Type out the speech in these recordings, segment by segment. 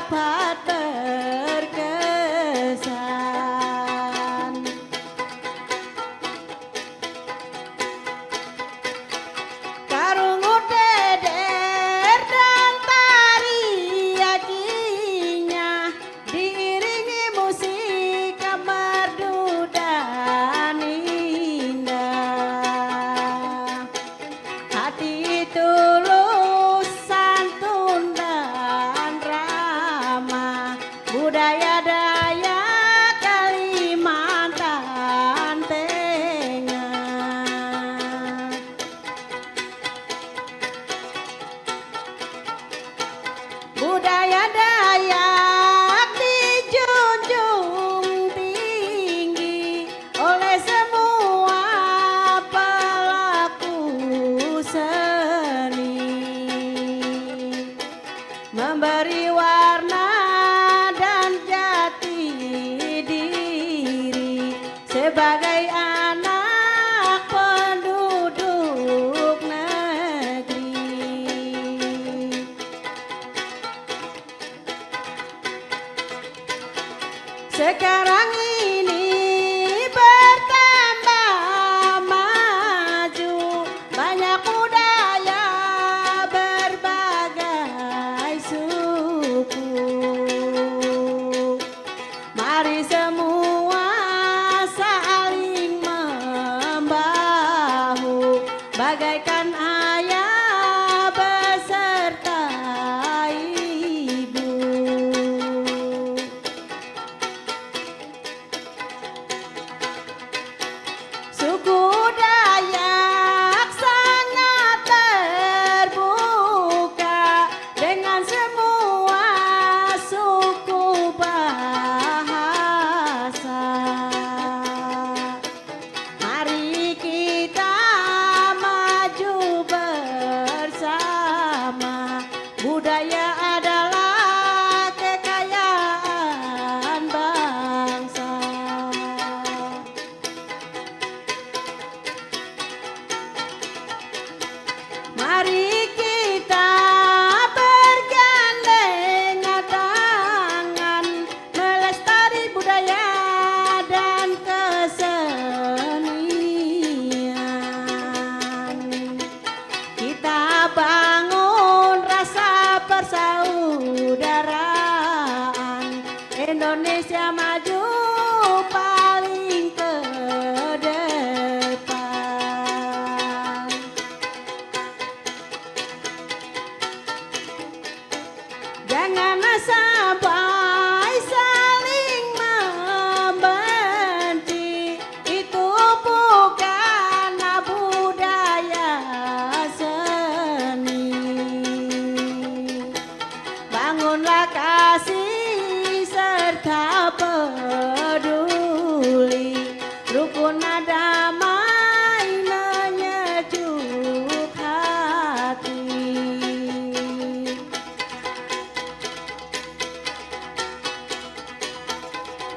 dapat berkesan. Karungu deder dan tariakinya diiringi musik merdu dan indah. Hati tulus, santun dan ramah, budaya Dayak Kalimantan Tengah. Budaya Dayak dijunjung tinggi oleh semua pelaku seni, memberi warna dan jati diri sebagai anak penduduk negeri. Sekarang ini bertambah maju, banyak budaya berbagai suku. Mari semua saling membahu, bagaikan ayah beserta ibu. Suku Dayak sangat terbuka dengan semua suku bahasa. Mari kita maju bersama, budaya adalah kekayaan bangsa. Mari kita bergandengan tangan, melestari budaya dan kesenian. Kita bangun rasa persaudaraan, Indonesia maju paling ke depan. Jangan sampai saling membenci, itu bukan budaya seni. Bangunlah kasih serta peduli, rukun damai menyejuk hati.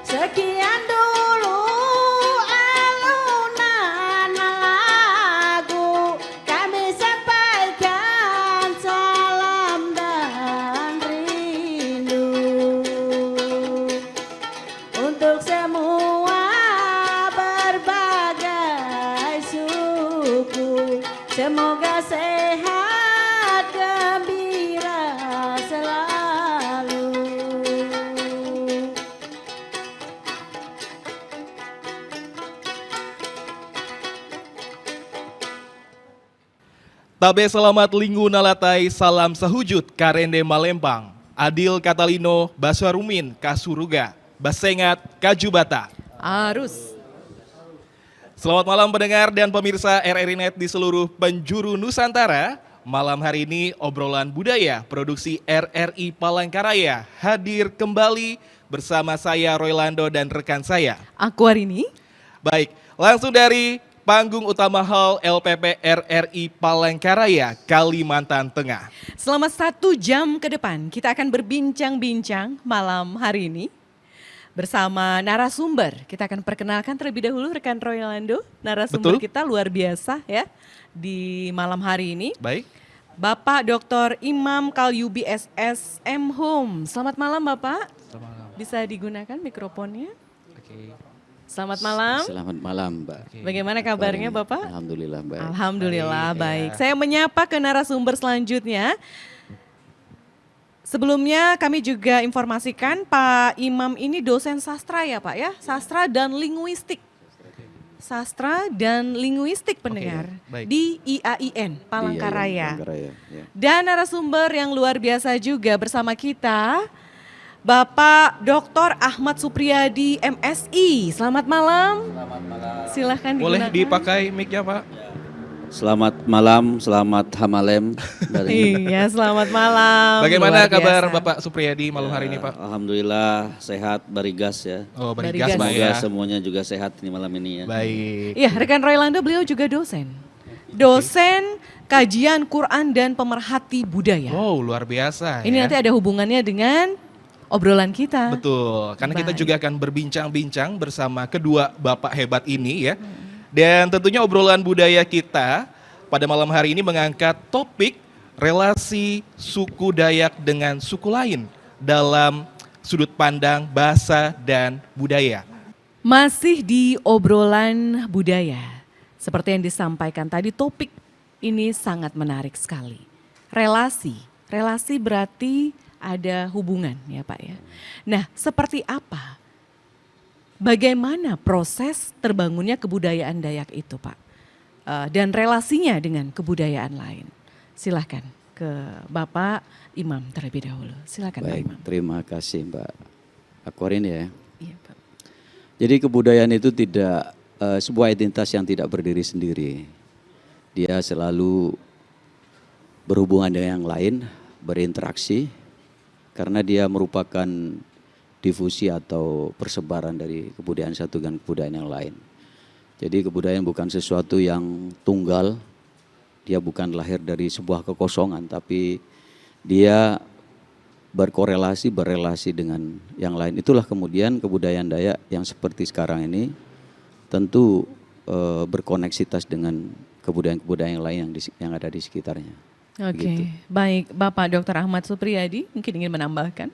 Sekian dulu alunan lagu, kami sampaikan salam dan rindu untuk semua berbagai suku. Semoga sehat gembira selalu. Tabe selamat linggu nalatai salam sahujud karende Malembang. Adil Katalino Baswarumin Kasuruga. Basengat Kajubata. Arus. Selamat malam pendengar dan pemirsa RRI Net di seluruh penjuru Nusantara. Malam hari ini obrolan budaya produksi RRI Palangkaraya hadir kembali bersama saya Roylando dan rekan saya. Aku hari ini. Baik, langsung dari panggung utama hall LPP RRI Palangkaraya, Kalimantan Tengah. Selama 1 jam ke depan kita akan berbincang-bincang malam hari ini bersama narasumber. Kita akan perkenalkan terlebih dahulu rekan Roylando, narasumber Betul. kita luar biasa ya di malam hari ini. Baik. Bapak Dr. Imam Kalyubi SS M Hum. Selamat malam Bapak. Selamat malam. Bisa digunakan mikrofonnya. Oke. Selamat malam. Selamat malam, Mbak. Bagaimana kabarnya Bapak? Alhamdulillah, baik. Alhamdulillah baik. ya. Saya menyapa ke narasumber selanjutnya. Sebelumnya kami juga informasikan Pak Imam ini dosen sastra ya Pak ya, sastra dan linguistik. Sastra dan linguistik pendengar baik. di IAIN Palangkaraya. Iya, Palangkaraya, ya. Dan narasumber yang luar biasa juga bersama kita, Bapak Dr. Ahmad Supriyadi MSI. Selamat malam. Selamat malam. Silahkan Boleh digunakan. dipakai mic-nya Pak? Selamat malam, selamat Hamalem. Iya, selamat malam. Bagaimana Luar kabar biasa. Bapak Supriyadi malam hari ini Pak? Alhamdulillah sehat, barigas ya. Oh, Barigas. barigas Pak Semoga ya. semuanya juga sehat di malam ini ya. Baik. Iya, rekan Roylanda beliau juga dosen. Dosen kajian Quran dan pemerhati budaya. Wow, luar biasa Ini ya. nanti ada hubungannya dengan obrolan kita. Betul, karena kita Baik. juga akan berbincang-bincang bersama kedua bapak hebat ini ya. Dan tentunya obrolan budaya kita pada malam hari ini mengangkat topik relasi suku Dayak dengan suku lain dalam sudut pandang bahasa dan budaya. Masih di obrolan budaya. Seperti yang disampaikan tadi, topik ini sangat menarik sekali. Relasi. Relasi berarti ada hubungan ya Pak ya. Nah, seperti apa? Bagaimana proses terbangunnya kebudayaan Dayak itu Pak? Dan relasinya dengan kebudayaan lain. Silahkan ke Bapak Imam terlebih dahulu. Silahkan Pak Baik, Imam. terima kasih Mbak Akwarin ya. Iya Pak. Jadi kebudayaan itu tidak sebuah identitas yang tidak berdiri sendiri. Dia selalu berhubungan dengan yang lain, berinteraksi, karena dia merupakan difusi atau persebaran dari kebudayaan satu dengan kebudayaan yang lain. Jadi kebudayaan bukan sesuatu yang tunggal, dia bukan lahir dari sebuah kekosongan, tapi dia berelasi dengan yang lain. Itulah kemudian kebudayaan Dayak yang seperti sekarang ini tentu berkoneksitas dengan kebudayaan-kebudayaan yang lain yang ada di sekitarnya. Oke, Begitu. baik Bapak Dr. Ahmad Supriyadi mungkin ingin menambahkan.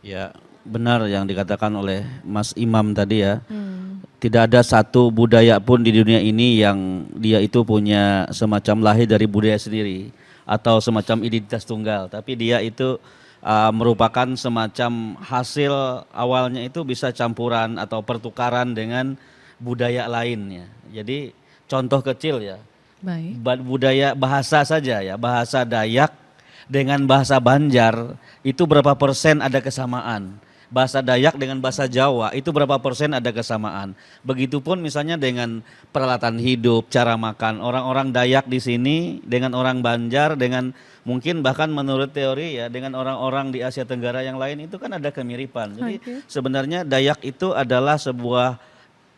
Ya, benar yang dikatakan oleh Mas Imam tadi ya. Tidak ada satu budaya pun di dunia ini yang dia itu punya semacam lahir dari budaya sendiri atau semacam identitas tunggal, tapi dia itu merupakan semacam hasil awalnya itu bisa campuran atau pertukaran dengan budaya lainnya. Jadi contoh kecil ya, Baik. budaya bahasa saja ya, bahasa Dayak dengan bahasa Banjar itu berapa persen ada kesamaan. Bahasa Dayak dengan bahasa Jawa itu berapa persen ada kesamaan. Begitupun misalnya dengan peralatan hidup, cara makan. Orang-orang Dayak di sini dengan orang Banjar, dengan mungkin bahkan menurut teori ya dengan orang-orang di Asia Tenggara yang lain itu kan ada kemiripan. Jadi Oke. sebenarnya Dayak itu adalah sebuah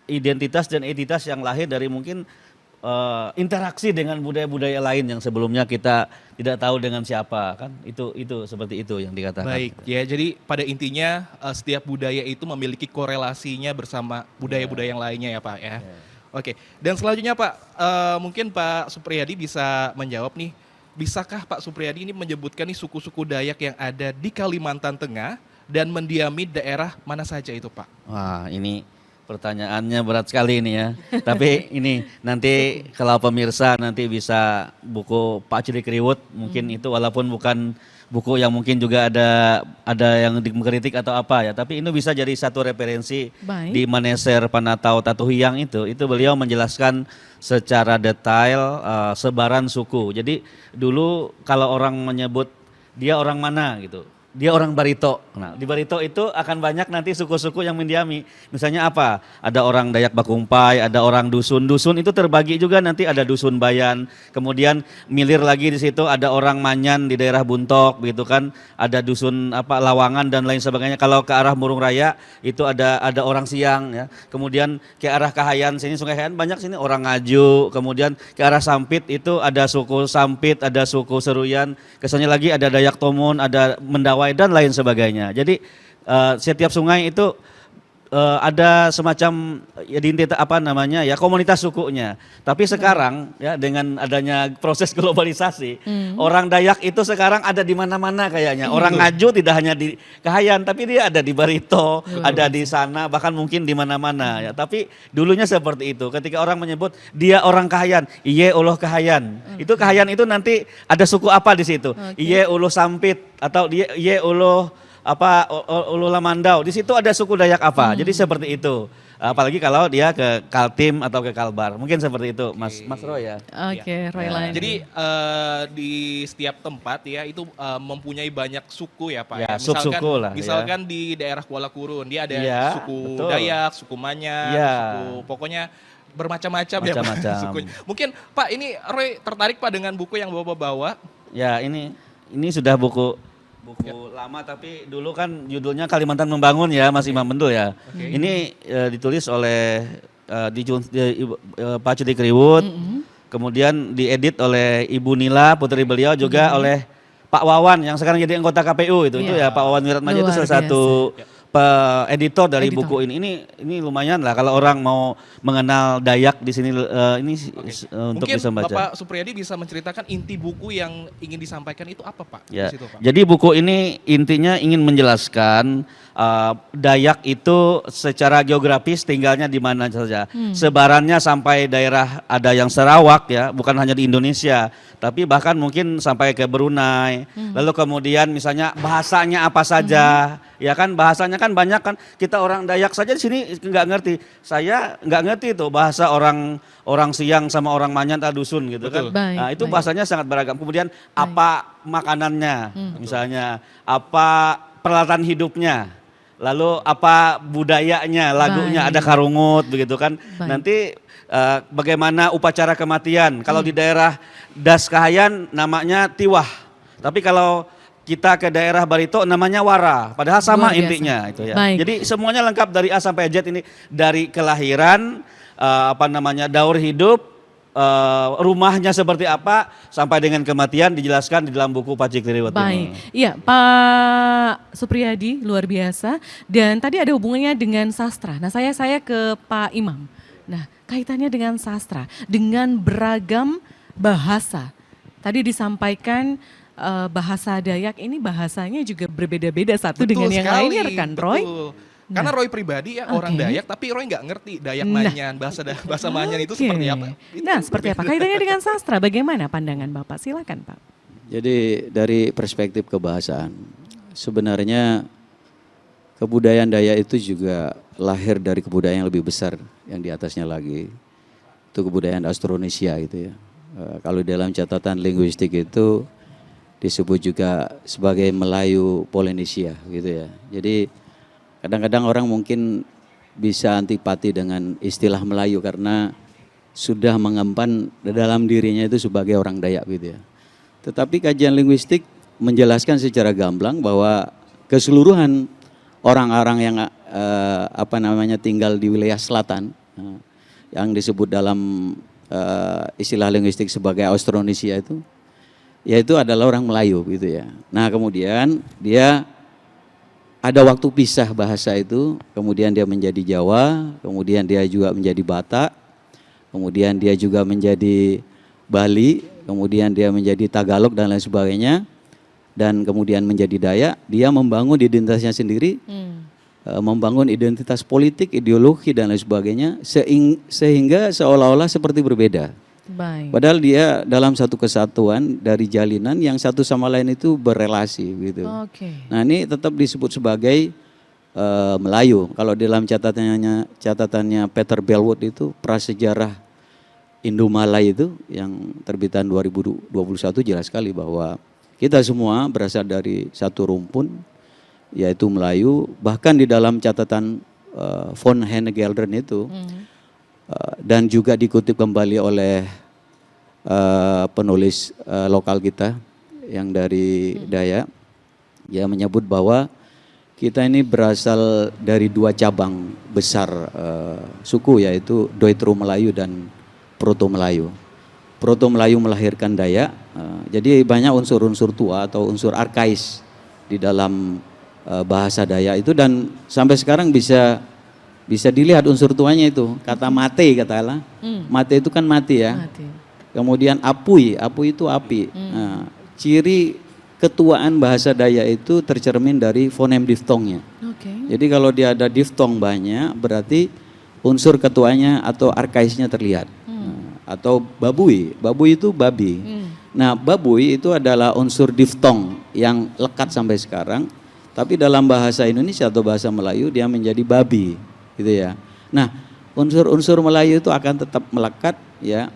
identitas dan entitas yang lahir dari mungkin interaksi dengan budaya-budaya lain yang sebelumnya kita tidak tahu dengan siapa kan, itu seperti itu yang dikatakan. Baik, ya jadi pada intinya setiap budaya itu memiliki korelasinya bersama budaya-budaya yang lainnya ya Pak ya. Oke, dan selanjutnya Pak, mungkin Pak Supriyadi bisa menjawab nih, bisakah Pak Supriyadi ini menyebutkan nih suku-suku Dayak yang ada di Kalimantan Tengah dan mendiami daerah mana saja itu Pak? Wah, ini pertanyaannya berat sekali ini ya. Tapi ini nanti kalau pemirsa nanti bisa buku Pak Cilik Riwut mungkin itu walaupun bukan buku yang mungkin juga ada yang mengkritik atau apa ya, tapi ini bisa jadi satu referensi. Baik. Di Maneser Panatau Tatuhiang itu beliau menjelaskan secara detail sebaran suku. Jadi dulu kalau orang menyebut dia orang mana gitu, dia orang Barito. Nah, di Barito itu akan banyak nanti suku-suku yang mendiami. Misalnya apa? Ada orang Dayak Bakumpai, ada orang dusun. Dusun itu terbagi juga nanti ada dusun Bayan. Kemudian milir lagi di situ ada orang Manyan di daerah Buntok begitu kan. Ada dusun apa Lawangan dan lain sebagainya. Kalau ke arah Murung Raya itu ada orang Siang ya. Kemudian ke arah Kahayan sini Sungai Kahayan banyak sini orang Ngaju. Kemudian ke arah Sampit itu ada suku Sampit, ada suku Seruyan. Kesannya lagi ada Dayak Tomun, ada Mendawai dan lain sebagainya. Jadi setiap sungai itu ada semacam identitas apa namanya ya komunitas sukunya. Tapi sekarang ya dengan adanya proses globalisasi, orang Dayak itu sekarang ada di mana-mana kayaknya. Orang Ngaju tidak hanya di Kahayan, tapi dia ada di Barito, ada di sana, bahkan mungkin di mana-mana ya. Tapi dulunya seperti itu. Ketika orang menyebut dia orang Kahayan, iye uloh Kahayan. Itu Kahayan itu nanti ada suku apa di situ? Iye uloh Sampit atau dia iye uloh apa Ulu Lamandau, di situ ada suku Dayak apa, jadi seperti itu. Apalagi kalau dia ke Kaltim atau ke Kalbar, mungkin seperti itu, Mas Roy ya. Oke, Roy Ya. Landi. Jadi di setiap tempat ya itu mempunyai banyak suku ya Pak. Ya, sub-suku lah, ya. Misalkan di daerah Kuala Kurun dia ada Iya, suku betul. Dayak, suku Manyang, Iya. suku pokoknya bermacam-macam ya Pak Macam-macam. sukunya. Mungkin Pak ini Roy tertarik Pak dengan buku yang Bapak bawa. Ya ini sudah buku lama tapi dulu kan judulnya Kalimantan Membangun ya Mas Imam Bendul ya. Ini ditulis oleh Pak Cudi Kriwut, kemudian diedit oleh Ibu Nila putri beliau juga oleh Pak Wawan yang sekarang jadi anggota KPU itu ya Pak Wawan Wiratmaja itu Luar salah satu editor dari Editor. buku ini lumayan lah kalau orang mau mengenal Dayak di sini untuk Mungkin bisa baca. Bapak Supriyadi bisa menceritakan inti buku yang ingin disampaikan itu apa Pak? Ya, Di situ, Pak. jadi buku ini intinya ingin menjelaskan Dayak itu secara geografis tinggalnya di mana saja. Sebarannya sampai daerah ada yang Sarawak ya, bukan hanya di Indonesia, tapi bahkan mungkin sampai ke Brunei. Lalu kemudian misalnya bahasanya apa saja, ya kan bahasanya kan banyak kan. Kita orang Dayak saja di sini nggak ngerti. Saya nggak ngerti itu bahasa orang Siang sama orang Manyan atau dusun gitu kan. Baik, Nah, itu baik. bahasanya sangat beragam. Kemudian apa makanannya, misalnya apa peralatan hidupnya, lalu apa budayanya, lagunya Baik. ada karungut begitu kan. Baik. Nanti bagaimana upacara kematian. Kalau di daerah Das Kahayan namanya Tiwah. Tapi kalau kita ke daerah Barito namanya Wara. Padahal sama Luar biasa. intinya itu ya. Baik. Jadi semuanya lengkap dari A sampai Z ini, dari kelahiran daur hidup, rumahnya seperti apa sampai dengan kematian dijelaskan di dalam buku Pak Cikriwet Baik, ini. iya Pak Supriyadi luar biasa dan tadi ada hubungannya dengan sastra. Nah saya ke Pak Imam. Nah kaitannya dengan sastra, dengan beragam bahasa. Tadi disampaikan bahasa Dayak ini bahasanya juga berbeda-beda satu dengan yang sekali, lainnya kan Roy? betul. Karena Roy pribadi ya orang Oke. Dayak, tapi Roy nggak ngerti Dayak Nah. Manyan, bahasa Manyan itu Oke. seperti apa. Nah seperti apa kaitannya dengan sastra? Bagaimana pandangan Bapak? Silakan Pak. Jadi dari perspektif kebahasaan, sebenarnya kebudayaan Dayak itu juga lahir dari kebudayaan yang lebih besar yang di atasnya lagi. Itu kebudayaan Austronesia gitu ya. Kalau dalam catatan linguistik itu disebut juga sebagai Melayu Polinesia gitu ya. Jadi kadang-kadang orang mungkin bisa antipati dengan istilah Melayu karena sudah mengemban dalam dirinya itu sebagai orang Dayak gitu ya. Tetapi kajian linguistik menjelaskan secara gamblang bahwa keseluruhan orang-orang yang tinggal di wilayah selatan yang disebut dalam istilah linguistik sebagai Austronesia itu yaitu adalah orang Melayu gitu ya. Nah kemudian dia ada waktu pisah bahasa itu, kemudian dia menjadi Jawa, kemudian dia juga menjadi Batak, kemudian dia juga menjadi Bali, kemudian dia menjadi Tagalog dan lain sebagainya, dan kemudian menjadi Dayak. Dia membangun identitasnya sendiri, membangun identitas politik, ideologi dan lain sebagainya, sehingga seolah-olah seperti berbeda. Baik. Padahal dia dalam satu kesatuan dari jalinan yang satu sama lain itu berelasi gitu. Oke. Nah ini tetap disebut sebagai Melayu. Kalau dalam catatannya Peter Bellwood itu prasejarah Indo-Malay itu yang terbitan 2021 jelas sekali bahwa kita semua berasal dari satu rumpun yaitu Melayu. Bahkan di dalam catatan von Hennegeldern itu dan juga dikutip kembali oleh penulis lokal kita yang dari Dayak, dia menyebut bahwa kita ini berasal dari dua cabang besar suku yaitu Doitro Melayu dan Proto Melayu. Proto Melayu melahirkan Dayak, jadi banyak unsur-unsur tua atau unsur arkais di dalam bahasa Dayak itu dan sampai sekarang bisa Bisa dilihat unsur tuanya itu, kata mate katakanlah. Mate itu kan mati ya. Mati. Kemudian apui, apui itu api. Nah, ciri ketuaan bahasa Dayak itu tercermin dari fonem diftongnya. Oke. Jadi kalau dia ada diftong banyak, berarti unsur ketuanya atau arkaisnya terlihat. Atau babui, babui itu babi. Nah, babui itu adalah unsur diftong yang lekat sampai sekarang. Tapi dalam bahasa Indonesia atau bahasa Melayu dia menjadi babi, gitu ya. Nah, unsur-unsur Melayu itu akan tetap melekat, ya,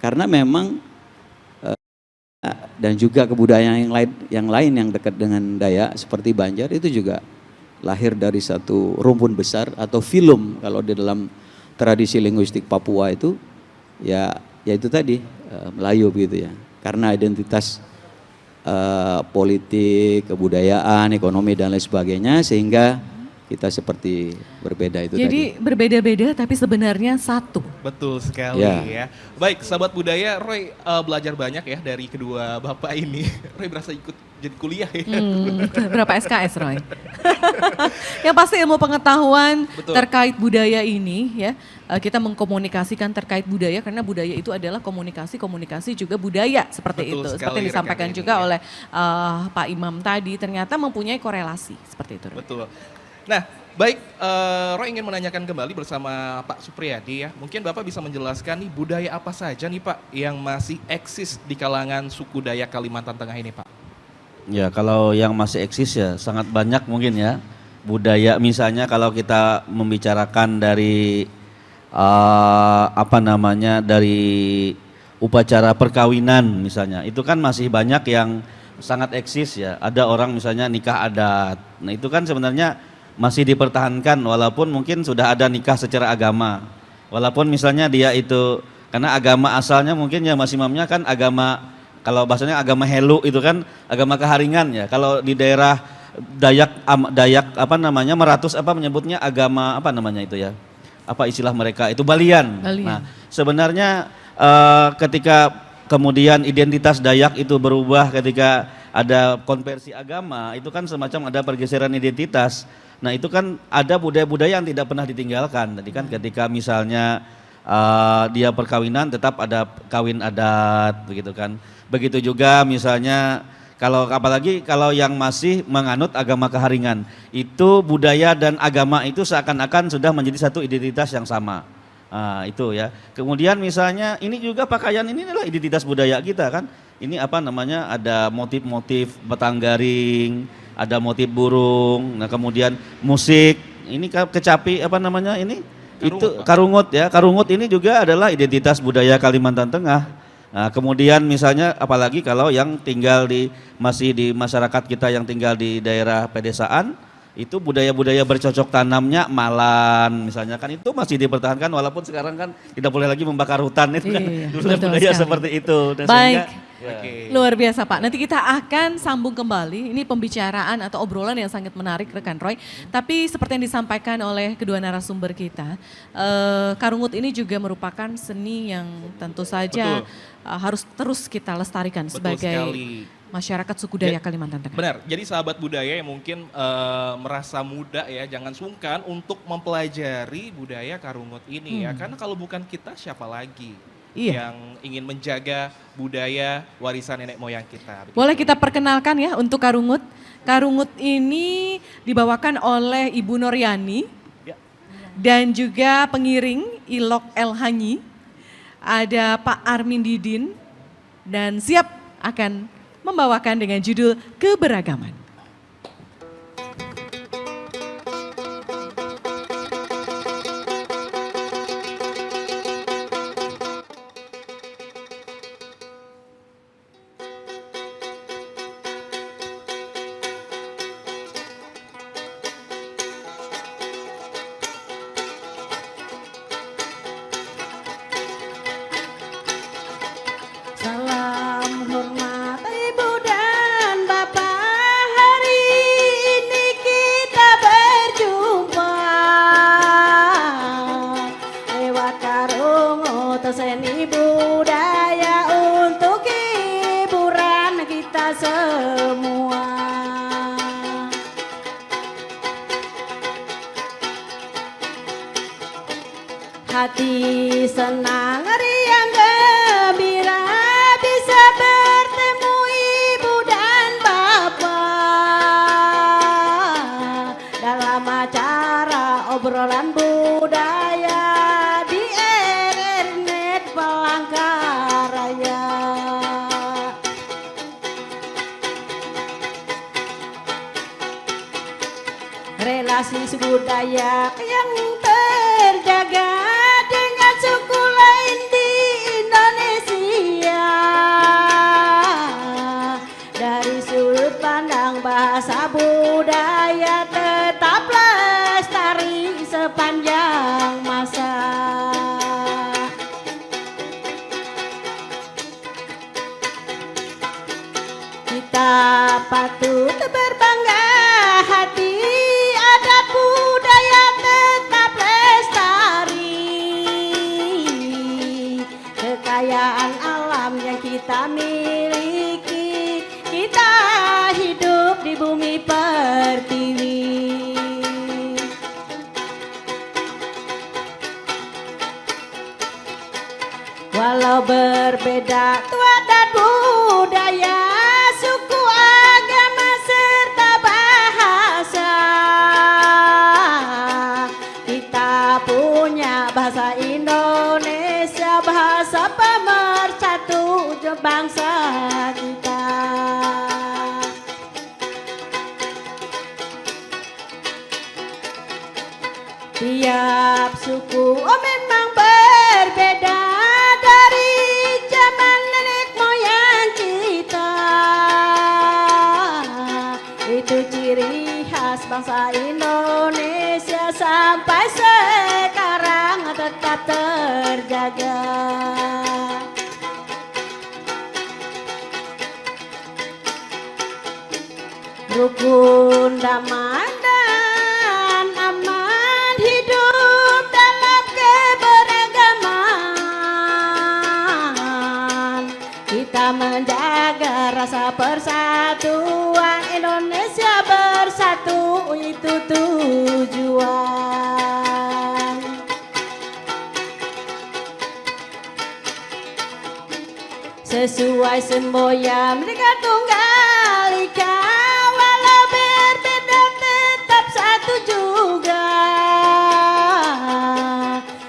karena memang dan juga kebudayaan yang lain yang dekat dengan Dayak seperti Banjar itu juga lahir dari satu rumpun besar atau film kalau di dalam tradisi linguistik Papua itu, ya itu tadi Melayu begitu ya. Karena identitas politik, kebudayaan, ekonomi dan lain sebagainya sehingga kita seperti berbeda itu Jadi tadi. berbeda-beda tapi sebenarnya satu. Betul sekali Ya. ya. Baik, sahabat budaya, Roy belajar banyak ya dari kedua bapak ini. Roy berasa ikut jadi kuliah ya. Berapa SKS, Roy? Yang pasti ilmu pengetahuan Betul. terkait budaya ini ya, kita mengkomunikasikan terkait budaya karena budaya itu adalah komunikasi juga budaya seperti Betul itu. sekali, Seperti yang disampaikan rekan ini, juga ya. oleh Pak Imam tadi, ternyata mempunyai korelasi seperti itu, Roy. Betul. Nah, baik, Roy ingin menanyakan kembali bersama Pak Supriyadi ya. Mungkin Bapak bisa menjelaskan nih budaya apa saja nih Pak yang masih eksis di kalangan suku Dayak Kalimantan Tengah ini Pak? Ya, kalau yang masih eksis ya sangat banyak mungkin ya. Budaya misalnya kalau kita membicarakan dari dari upacara perkawinan misalnya, itu kan masih banyak yang sangat eksis ya. Ada orang misalnya nikah adat. Nah, itu kan sebenarnya masih dipertahankan walaupun mungkin sudah ada nikah secara agama. Walaupun misalnya dia itu karena agama asalnya mungkin ya Mas Imamnya kan agama, kalau bahasanya agama Helu itu kan agama keharingan ya. Kalau di daerah Dayak Meratus menyebutnya agama itu ya. Apa istilah mereka itu Balian. Balian. Nah, sebenarnya ketika kemudian identitas Dayak itu berubah ketika ada konversi agama, itu kan semacam ada pergeseran identitas. Nah, itu kan ada budaya-budaya yang tidak pernah ditinggalkan. Tadi kan ketika misalnya dia perkawinan tetap ada kawin adat begitu kan. Begitu juga misalnya apalagi kalau yang masih menganut agama keharingan, itu budaya dan agama itu seakan-akan sudah menjadi satu identitas yang sama. Nah, itu ya. Kemudian misalnya ini juga pakaian ini adalah identitas budaya kita kan. Ini ada motif-motif batang garing, ada motif burung. Nah, kemudian musik, ini kecapi ini itu karungut ya. Karungut ini juga adalah identitas budaya Kalimantan Tengah. Nah, kemudian misalnya apalagi kalau yang tinggal masih di masyarakat kita yang tinggal di daerah pedesaan, itu budaya-budaya bercocok tanamnya malan misalnya kan itu masih dipertahankan walaupun sekarang kan tidak boleh lagi membakar hutan itu kan. Iya, Dulu betul budaya sekali. seperti itu. Dan Baik. Oke. Luar biasa Pak. Nanti kita akan sambung kembali. Ini pembicaraan atau obrolan yang sangat menarik rekan Roy. Tapi seperti yang disampaikan oleh kedua narasumber kita, karungut ini juga merupakan seni yang tentu saja Betul. Harus terus kita lestarikan Betul sebagai sekali. masyarakat suku Dayak Kalimantan Tengah. Benar, jadi sahabat budaya yang mungkin merasa muda ya, jangan sungkan untuk mempelajari budaya karungut ini ya. Karena kalau bukan kita siapa lagi Iya. yang ingin menjaga budaya warisan nenek moyang kita. Begitu. Boleh kita perkenalkan ya untuk karungut. Karungut ini dibawakan oleh Ibu Noryani Ya. dan juga pengiring Ilok El Hanyi. Ada Pak Armin Didin dan siap akan membawakan dengan judul Keberagaman. Salam hormat Ibu dan Bapak, hari ini kita berjumpa lewat karungut seni budaya untuk hiburan kita semua. hati senang riang gembira bisa bertemu ibu dan bapak dalam acara obrolan budaya di RRI Palangkaraya. Relasi budaya yang terjaga dengan suku lain di Indonesia. Dari sudut pandang bahasa budaya tetap lestari sepanjang masa. Kita patut berbangga hati adat budaya tetap lestari. Kekayaan alam yang kita miliki, kita hidup di bumi pertiwi. Walau berbeda tua dan budaya, suku, agama, serta bahasa, kita punya bahasa Indonesia, bahasa pemersatu bangsa kita. Tiap suku memang berbeda dari zaman nenek moyang kita. Itu ciri khas bangsa Indonesia sampai sekarang tetap terjaga. Rukun, damai, dan aman hidup dalam keberagaman. Kita menjaga rasa persatuan, Indonesia bersatu itu tujuan. Sesuai semboyan Bhinneka Tunggal Ika, walau berbeda tetap satu juga.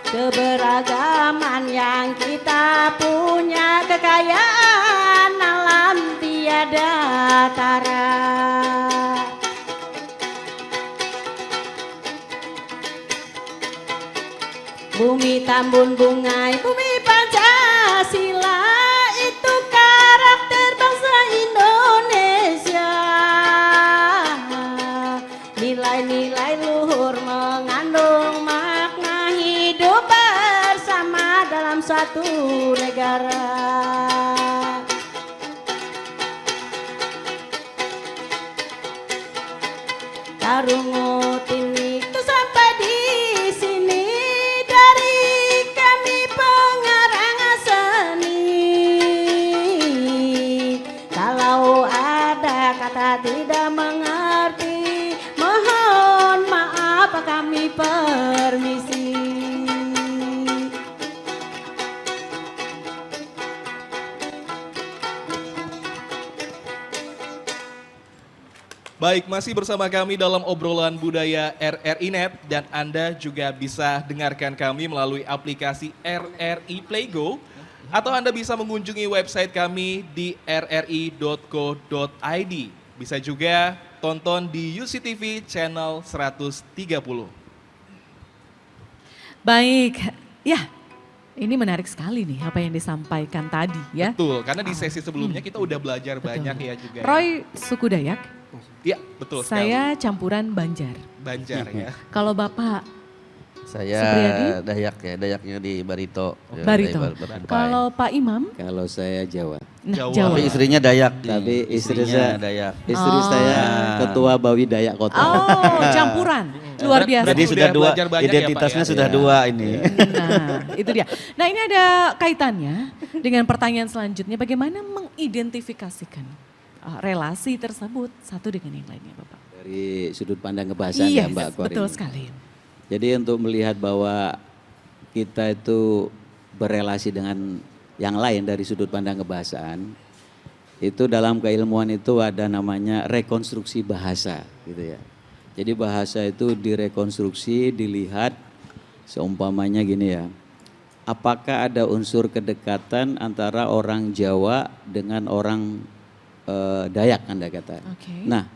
Keberagaman yang kita punya, kekayaan alam tiada tara. Bumi Tambun Bungai, bumi Pancasila, itu karakter bangsa Indonesia. Nilai-nilai luhur mengandung makna hidup bersama dalam satu negara. Tarungut ini tuh sampai di sini dari kami pengarang seni. Kalau ada kata tidak mengerti, mohon maaf kami permisi. Baik, masih bersama kami dalam obrolan budaya RRI Net dan Anda juga bisa dengarkan kami melalui aplikasi RRI Playgo atau Anda bisa mengunjungi website kami di rri.co.id. Bisa juga tonton di UCTV channel 130. Baik, ya ini menarik sekali nih apa yang disampaikan tadi ya. Betul, karena di sesi sebelumnya kita udah belajar banyak ya juga. Roy suku Dayak, Iya, betul sekali. saya campuran Banjar. Banjar ya. Kalau Bapak Saya Supriyadi? Dayak ya, Dayaknya di Barito. Ya, Barito. dari Barito. Kalau Pak Imam, Kalau saya Jawa. nah Jawa. Jawa. Tapi istrinya Dayak. Tapi istri Istrinya saya Dayak. Istri Oh. saya ketua Bawi Dayak Kota. Oh, campuran. Luar biasa. Jadi Udah sudah dua, belajar banyak ya, Pak, identitasnya ya? sudah Iya. dua ini. Nah, itu dia. Nah, ini ada kaitannya dengan pertanyaan selanjutnya, bagaimana mengidentifikasikan relasi tersebut satu dengan yang lainnya, Bapak? Dari sudut pandang kebahasaan Iya, ya Mbak Korin. betul sekali. Jadi untuk melihat bahwa kita itu berelasi dengan yang lain dari sudut pandang kebahasaan, itu dalam keilmuan itu ada namanya rekonstruksi bahasa gitu ya. Jadi bahasa itu direkonstruksi, dilihat seumpamanya gini ya. Apakah ada unsur kedekatan antara orang Jawa dengan orang Dayak Anda kata. Oke. Nah,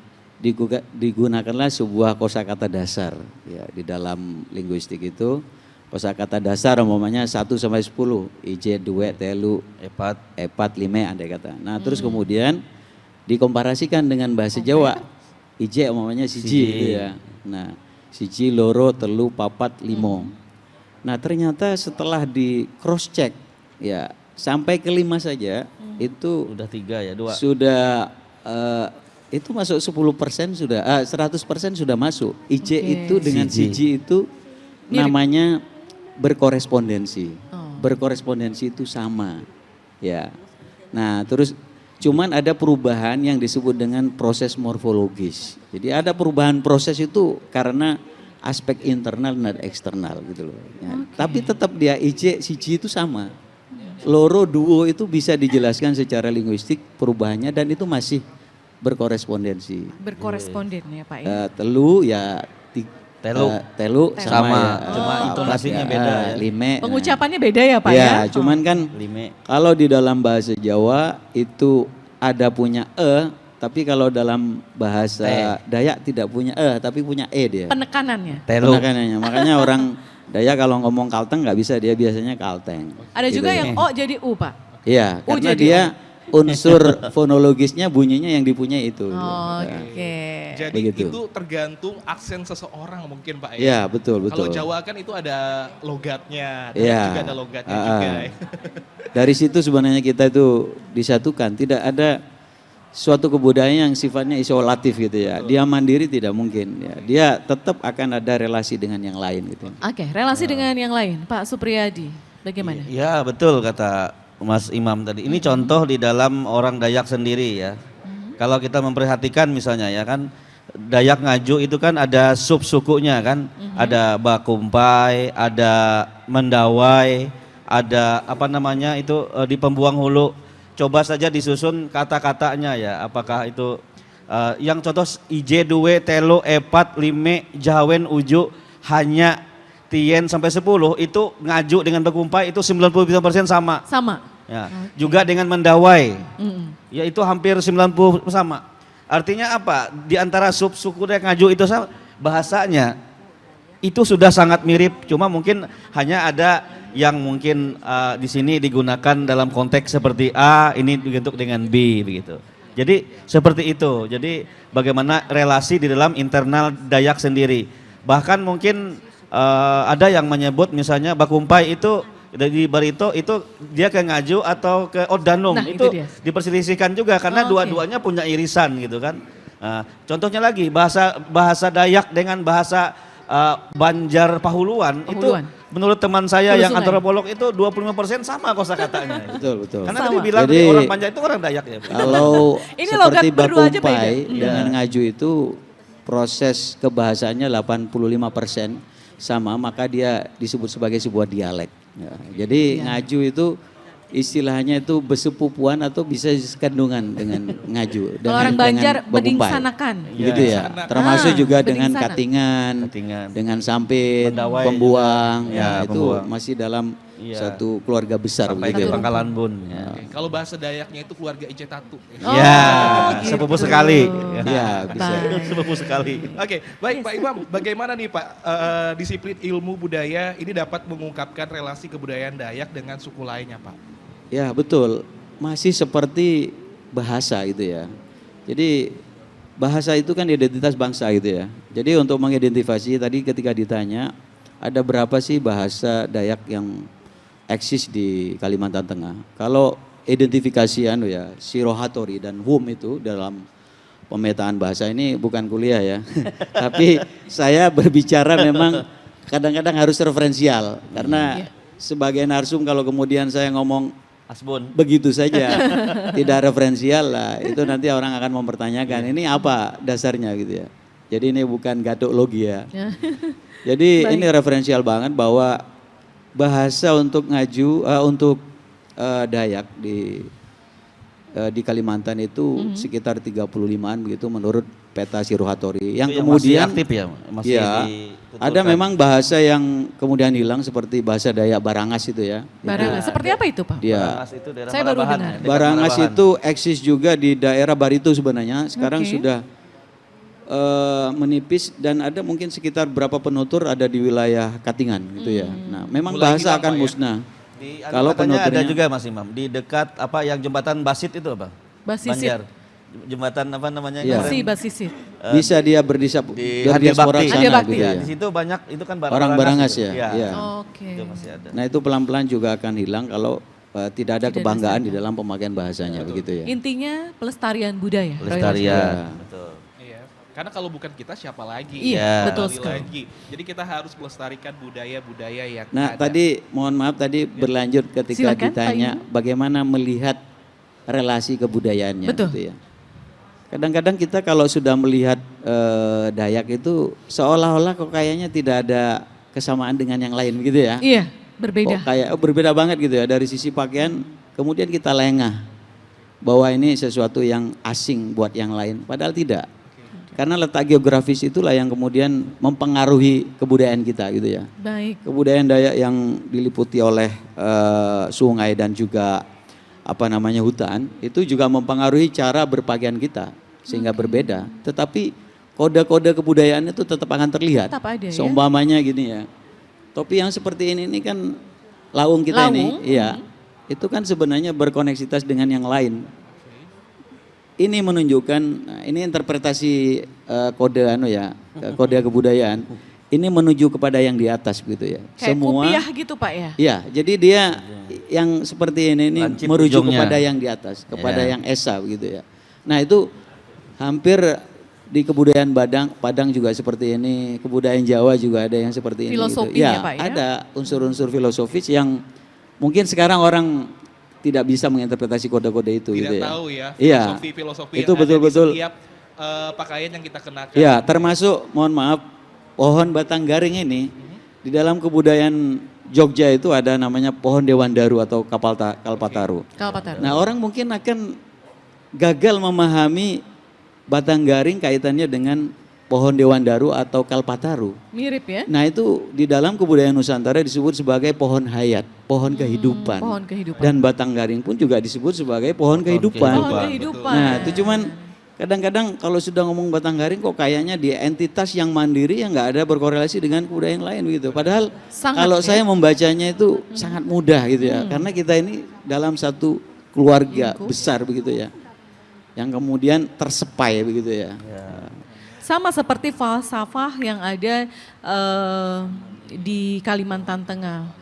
digunakanlah sebuah kosakata dasar ya di dalam linguistik itu. Kosakata dasar umpamanya 1 sampai 10, ije, due, telu, epat, lime andai kata. Nah, terus kemudian dikomparasikan dengan bahasa Jawa. Ije umpamanya siji gitu ya. Nah, siji, loro, telu, papat, limo. Nah, ternyata setelah di cross check ya sampai ke 5 saja itu Udah 3 ya, 2. sudah itu masuk 10% sudah 100% sudah masuk. Ije itu dengan siji itu namanya berkorespondensi. Berkorespondensi itu sama. Ya. Nah, terus cuman ada perubahan yang disebut dengan proses morfologis. Jadi ada perubahan proses itu karena aspek internal dan eksternal gitu loh. Ya. Tapi tetap dia ije siji itu sama. Loro duo itu bisa dijelaskan secara linguistik perubahannya dan itu masih berkorespondensi. Berkoresponden ya Pak ya. Telu ya telu sama Sama, ya. cuma intonasinya beda ya. Lime. Pengucapannya beda ya Pak ya? Ya, cuman kan Lime. kalau di dalam bahasa Jawa itu ada punya tapi kalau dalam bahasa Dayak tidak punya tapi punya dia. Penekanannya. Telu. Penekanannya. Makanya orang Dayak kalau ngomong kalteng nggak bisa, dia biasanya kalteng. Ada Gitu juga ya. yang O jadi U Pak. Iya, U karena jadi dia unsur fonologisnya bunyinya yang dipunyai itu. Oke. Jadi Begitu. itu tergantung aksen seseorang mungkin Pak ya. Iya, betul, Kalau betul. Jawa kan itu ada logatnya, dan Iya. juga ada logatnya juga ya. Dari situ sebenarnya kita itu disatukan, tidak ada suatu kebudayaan yang sifatnya isolatif gitu ya. Dia mandiri tidak mungkin ya. Dia tetap akan ada relasi dengan yang lain gitu. Oke, relasi dengan yang lain. Pak Supriyadi, bagaimana? Ya betul kata Mas Imam tadi. Ini contoh di dalam orang Dayak sendiri ya. Kalau kita memperhatikan misalnya ya kan, Dayak Ngaju itu kan ada sub-sukunya kan. Ada Bakumpai, ada Mendawai, ada apa namanya itu di Pembuang Hulu. Coba saja disusun kata-katanya ya. Apakah itu yang contoh ije, due, telu, epat, lime, jawen, uju, hanya, tien sampai 10 itu Ngaju dengan Bakumpai itu 90% sama. Sama. Ya. Juga dengan Mendawai, Mm-mm. ya itu hampir 90 sama. Artinya apa? Di antara sub-suku yang Ngaju itu sama, bahasanya itu sudah sangat mirip. Cuma mungkin hanya ada yang mungkin di sini digunakan dalam konteks seperti A, ini dibentuk dengan B begitu. Jadi seperti itu. Jadi bagaimana relasi di dalam internal Dayak sendiri. Bahkan mungkin ada yang menyebut misalnya Bakumpai itu dari Barito itu dia ke Ngaju atau ke Odanung, Nah, itu itu dia. diperselisihkan juga karena Oke. dua-duanya punya irisan gitu kan. Contohnya lagi bahasa Dayak dengan bahasa Banjar Pahuluan itu Pahuluan. menurut teman saya Hulu yang Sungai. antropolog itu 25% sama kosakatanya. Betul, betul. Karena Sama. tadi bilang Jadi, orang Banjar itu orang Dayak ya. Kalau Ini logat seperti berdua aja beda. Bakumpai Iya. dengan Ngaju itu proses kebahasaannya 85% sama, maka dia disebut sebagai sebuah dialek. Ya, jadi Ngaju itu istilahnya itu besepupuan atau bisa sekandungan dengan Ngaju. Kalau orang Banjar Bakumpai. bedingsanakan. Gitu ya. Sanakan. Termasuk juga dengan bedingsana. Katingan, Katingan. dengan Sampit, Mendawai Pembuang, juga. ya, Ya, itu Pembuang. masih dalam Iya. satu keluarga besar Sampai begitu ke ya. Pangkalan Bun. Ya. Oke, kalau bahasa Dayaknya itu keluarga Ice Tatu. Oh, Ya, gitu. sepupu sekali. Ya, bisa. Baik. Sepupu sekali. Oke, baik Pak Imam, bagaimana nih Pak disiplin ilmu budaya ini dapat mengungkapkan relasi kebudayaan Dayak dengan suku lainnya Pak? Ya betul, masih seperti bahasa gitu ya. Jadi bahasa itu kan identitas bangsa gitu ya. Jadi untuk mengidentifikasi tadi ketika ditanya ada berapa sih bahasa Dayak yang eksis di Kalimantan Tengah. Kalau identifikasi ya Sirohatori dan Wum itu dalam pemetaan bahasa ini bukan kuliah ya. Tapi saya berbicara memang kadang-kadang harus referensial karena sebagai narsum kalau kemudian saya ngomong Asbun. begitu saja tidak referensial lah itu nanti orang akan mempertanyakan ini apa dasarnya gitu ya. Jadi ini bukan gatuk logi ya. Jadi ini referensial banget bahwa bahasa untuk Dayak di Kalimantan itu sekitar 35-an begitu menurut peta Sirohatori. Yang Itu kemudian masih aktif ya, masih ya, ada memang bahasa yang kemudian hilang seperti bahasa Dayak Barangas itu ya. Barangas. Seperti apa itu Pak? Dia Barangas itu daerah Saya baru Marabahan dengar. ya, dekat Barangas Marabahan. itu eksis juga di daerah Barito sebenarnya. Sekarang Oke. sudah menipis dan ada mungkin sekitar berapa penutur ada di wilayah Katingan gitu ya. Nah, memang Mulai bahasa hilang, akan Pak, ya? musnah. Kalau Kalau katanya ada penuturnya juga Mas Imam di dekat apa yang jembatan Basit itu apa? Basisit. Banjar. Jembatan apa namanya? Iya. kemarin? Basisit. bisa dia di berdiaspora Hadir ke Bakti. sana Bakti. gitu Iya, ya. di situ banyak itu kan Orang Barangas itu. ya, Iya. iya. Oke. Itu masih ada. Nah, itu pelan-pelan juga akan hilang kalau tidak ada Tidak kebanggaan di dalam pemakaian bahasanya begitu ya. Intinya pelestarian budaya. Pelestarian. Iya. Betul. Iya. Karena kalau bukan kita siapa lagi? Iya, betul Kembali sekali. lagi. Jadi kita harus melestarikan budaya-budaya yang Nah, ada. tadi mohon maaf tadi berlanjut ketika Silakan, ditanya Pak bagaimana melihat relasi kebudayaannya Betul. gitu ya. Kadang-kadang kita kalau sudah melihat Dayak itu seolah-olah kok kayaknya tidak ada kesamaan dengan yang lain gitu ya. Iya, berbeda. Kok kayak berbeda banget gitu ya dari sisi pakaian, kemudian kita lengah bahwa ini sesuatu yang asing buat yang lain, padahal tidak. Karena letak geografis itulah yang kemudian mempengaruhi kebudayaan kita gitu ya. Baik. Kebudayaan Dayak yang diliputi oleh sungai dan juga hutan itu juga mempengaruhi cara berpakaian kita sehingga berbeda. Tetapi kode-kode kebudayaan itu tetap akan terlihat. Tetap ada ya. Seumpamanya gini ya. Topi yang seperti ini kan laung kita Laung, ini, iya. Itu kan sebenarnya berkoneksitas dengan yang lain. Ini menunjukkan, nah, ini interpretasi kode kode kebudayaan. Ini menuju kepada yang di atas gitu ya. Kayak kopiah gitu Pak ya? Iya, jadi dia yang seperti ini Lancip merujuk ujungnya. kepada yang di atas, kepada Iya. yang esa gitu ya. Nah, itu hampir di kebudayaan Padang juga seperti ini, kebudayaan Jawa juga ada yang seperti ini Filosofinya, gitu. Pak, ya? Ada unsur-unsur filosofis yang mungkin sekarang orang tidak bisa menginterpretasi kode-kode itu tidak gitu ya. tahu ya Iya. filosofi-filosofi Itu yang betul-betul. ada di setiap pakaian yang kita kenakan. Ya, termasuk mohon maaf pohon batang garing ini di dalam kebudayaan Jogja itu ada namanya pohon Dewandaru atau Kalpataru. Kalpataru. Nah, orang mungkin akan gagal memahami batang garing kaitannya dengan pohon Dewandaru atau Kalpataru. Mirip ya? Nah, itu di dalam kebudayaan Nusantara disebut sebagai pohon hayat, pohon kehidupan. Pohon kehidupan. Dan batang garing pun juga disebut sebagai pohon kehidupan. Pohon kehidupan. Nah, itu cuman kadang-kadang kalau sudah ngomong batang garing kok kayaknya dia entitas yang mandiri yang nggak ada berkorelasi dengan kebudayaan lain begitu. Padahal Sangat, kalau ya? saya membacanya itu sangat mudah gitu ya. Karena kita ini dalam satu keluarga besar begitu ya. Yang kemudian tersepai begitu ya. Sama seperti falsafah yang ada di Kalimantan Tengah.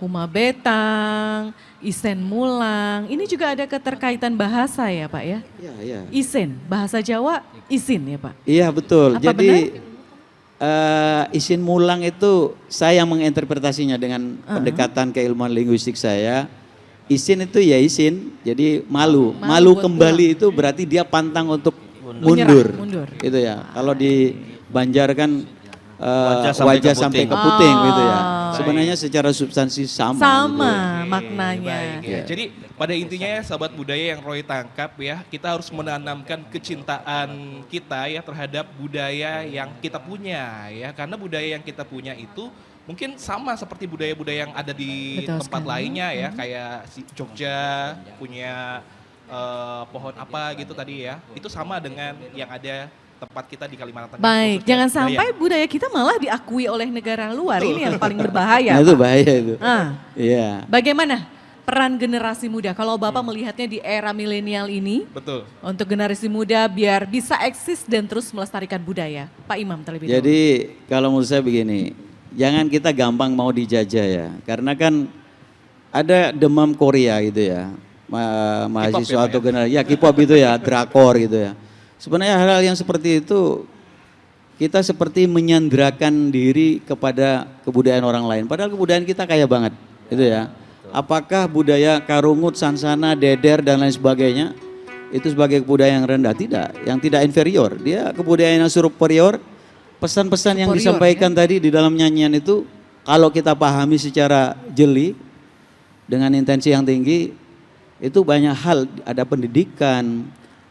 Huma Betang, Isen Mulang, ini juga ada keterkaitan bahasa ya Pak ya? Iya, iya. Isen, bahasa Jawa isin ya Pak? Iya betul. Apa Jadi isin mulang itu saya menginterpretasinya dengan pendekatan keilmuan linguistik saya. Isin itu ya isin, jadi malu. Malu buat kembali itu berarti dia pantang untuk Menyerah, mundur. mundur. Itu ya. Kalau di Banjar kan Wajah sampai sampai ke ke puting gitu ya. Oh. Sebenarnya secara substansi sama. Sama gitu. maknanya. Baik, ya. Jadi pada intinya ya sahabat budaya yang Roy tangkap ya, kita harus menanamkan kecintaan kita ya terhadap budaya yang kita punya ya. Karena budaya yang kita punya itu mungkin sama seperti budaya-budaya yang ada di Betul tempat sekali. lainnya ya, kayak si Jogja punya pohon apa gitu tadi ya. Itu sama dengan yang ada tempat kita di Kalimantan Tengah. Baik, khususnya jangan Dayak. sampai budaya kita malah diakui oleh negara luar. Ini yang paling berbahaya. Nah, itu Pak. bahaya itu. Ah, Iya. bagaimana peran generasi muda? Kalau Bapak melihatnya di era milenial ini, Betul. untuk generasi muda biar bisa eksis dan terus melestarikan budaya. Pak Imam terlebih dahulu. Jadi kalau menurut saya begini, jangan kita gampang mau dijajah ya. Karena kan ada demam Korea gitu ya. Mahasiswa ya, Pak, atau generasi, ya K-pop itu ya, drakor gitu ya. Sebenarnya hal-hal yang seperti itu kita seperti menyandrakan diri kepada kebudayaan orang lain. Padahal kebudayaan kita kaya banget gitu ya. Apakah budaya Karungut, Sansana, Deder dan lain sebagainya itu sebagai kebudayaan yang rendah? Tidak, yang tidak inferior. Dia kebudayaan yang superior. Pesan-pesan yang Superior, disampaikan tadi di dalam nyanyian itu kalau kita pahami secara jeli dengan intensi yang tinggi, itu banyak hal, ada pendidikan,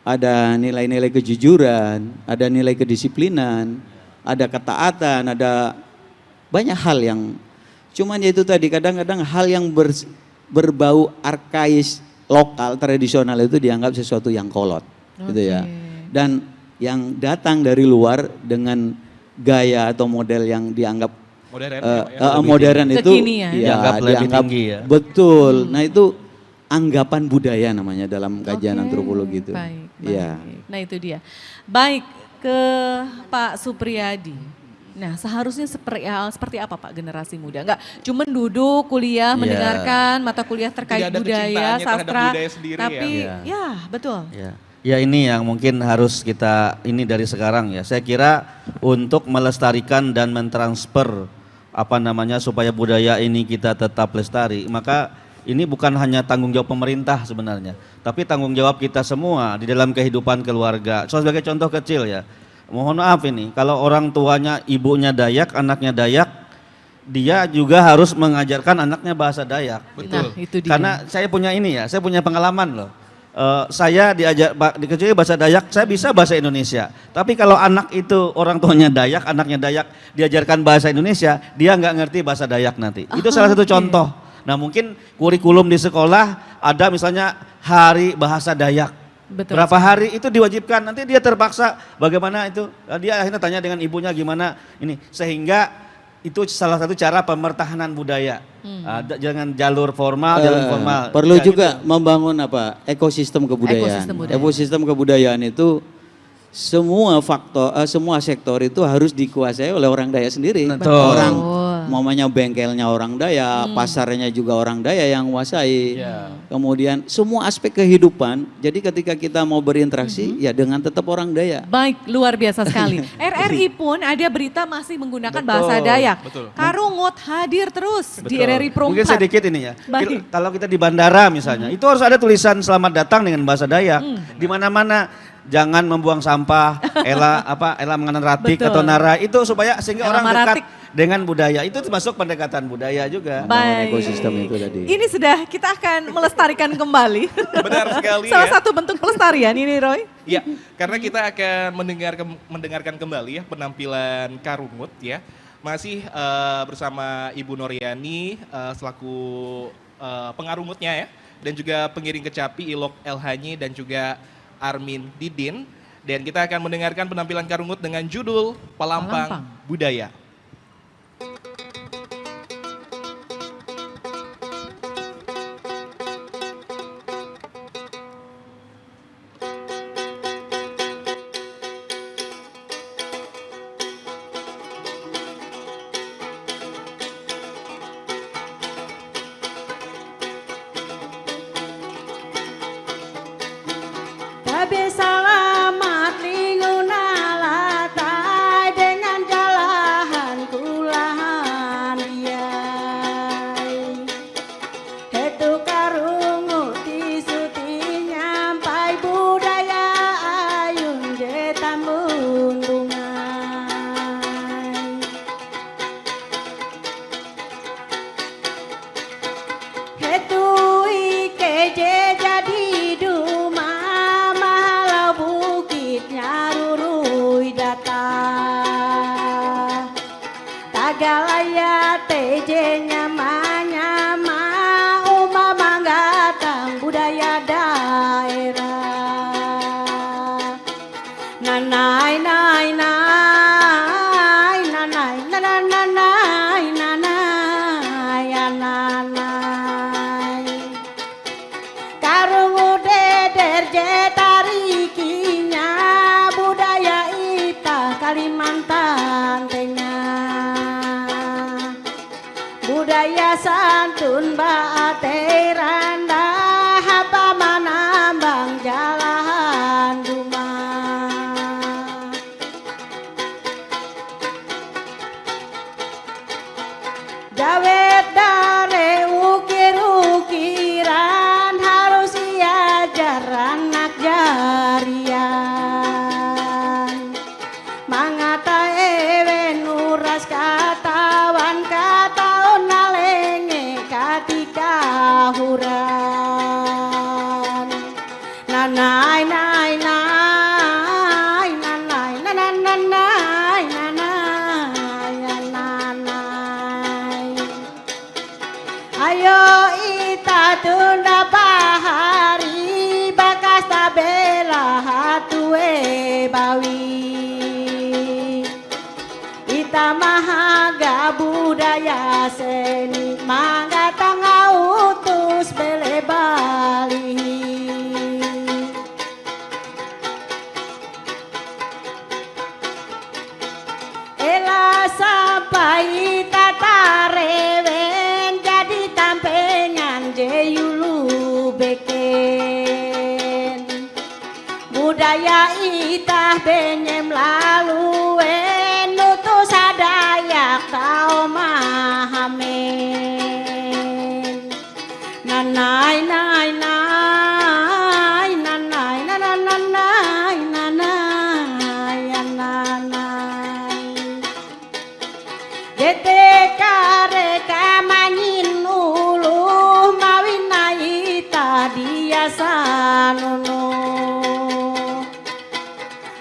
ada nilai-nilai kejujuran, ada nilai kedisiplinan, ada ketaatan, ada banyak hal yang cuman ya itu tadi kadang-kadang hal yang berbau arkais lokal tradisional itu dianggap sesuatu yang kolot gitu ya. Dan yang datang dari luar dengan gaya atau model yang dianggap Modern, modern itu Kekinian. Dianggap lebih tinggi ya. Betul. Nah itu anggapan budaya namanya dalam kajian antropologi itu. Baik, baik. Iya. Nah itu dia. Baik, ke Pak Supriyadi. Nah seharusnya seperti apa Pak generasi muda? Enggak cuman duduk kuliah, Iya. mendengarkan mata kuliah terkait Tidak ada budaya, kecintaannya terhadap sastra. budaya sendiri Tapi ya. ya betul. Ya ini yang mungkin harus kita ini dari sekarang ya. Saya kira untuk melestarikan dan mentransfer apa namanya supaya budaya ini kita tetap lestari, maka ini bukan hanya tanggung jawab pemerintah sebenarnya, tapi tanggung jawab kita semua di dalam kehidupan keluarga. So, sebagai contoh kecil ya, mohon maaf ini, kalau orang tuanya ibunya Dayak, anaknya Dayak, dia juga harus mengajarkan anaknya bahasa Dayak. Betul. Nah itu dia. Karena saya punya ini ya, saya punya pengalaman loh. Saya dikecilin bahasa Dayak, saya bisa bahasa Indonesia. Tapi kalau anak itu orang tuanya Dayak, anaknya Dayak, diajarkan bahasa Indonesia, dia nggak ngerti bahasa Dayak nanti. Itu salah satu contoh. Nah mungkin kurikulum di sekolah ada misalnya hari bahasa Dayak. Betul Berapa hari itu diwajibkan, nanti dia terpaksa bagaimana itu. Dia akhirnya tanya dengan ibunya gimana ini. Sehingga itu salah satu cara pemertahanan budaya. Jangan jalur formal, jalur informal. Perlu Ya, juga gitu. membangun apa ekosistem kebudayaan. Ekosistem budaya. Ekosistem kebudayaan itu semua faktor, semua sektor itu harus dikuasai oleh orang Dayak sendiri. Betul. Orang, mamanya bengkelnya orang Dayak, pasarnya juga orang Dayak yang menguasai. Iya. Kemudian semua aspek kehidupan. Jadi ketika kita mau berinteraksi, ya dengan tetap orang Dayak. Baik, luar biasa sekali. RRI pun ada berita masih menggunakan bahasa Dayak. betul. Karungut hadir terus di Betul. RRI Pro Mungkin 4. sedikit ini ya. Baik. Kalau kita di bandara misalnya, itu harus ada tulisan selamat datang dengan bahasa Dayak. Di mana-mana jangan membuang sampah, ela menganan ratik Betul. atau nara itu supaya sehingga Ela orang dekat maratik. dengan budaya. Itu termasuk pendekatan budaya juga. Baik. Ekosistem itu tadi. Ini sudah kita akan melestarikan kembali. Benar sekali Salah ya. satu bentuk pelestarian ini Roy. Ya, karena kita akan mendengarkan kembali ya penampilan Karungut ya. Masih bersama Ibu Noryani selaku pengarungutnya ya. Dan juga pengiring kecapi Ilok Elhanyi dan juga Armin Didin. Dan kita akan mendengarkan penampilan Karungut dengan judul Palampang Budaya. Tapi selamat linguna latai dengan jalahan kulahan iyai. Itu karungut isuti nyampai budaya ayun jetambun bungai. Itu ikeje jadi duma mahalau bukitnya rurui data. Tagalaya tejenya manyama uma manggatang budaya daerah. Nanai nai nai nanai nanai nanai nanai nanai. Karungude derjetarikinya budaya ita Kalimantan Tengah. Budaya santun baateranda hapa manambang jalahan rumah. Dawet dare ukir-ukiran harus iajar anak jarian. Mangata ewe nuras katawan kata le bawi ita mahaga budaya seni mangga tangga utus bele Bali ela sampai tatarewen jadi tampengan jeyulu beken budaya itah benyem lalu nutus adayak tau mahamen nanai nai nai nanai nanai nanai nanai nanai jete kare kamanyin ulu mawinai tadia sanunu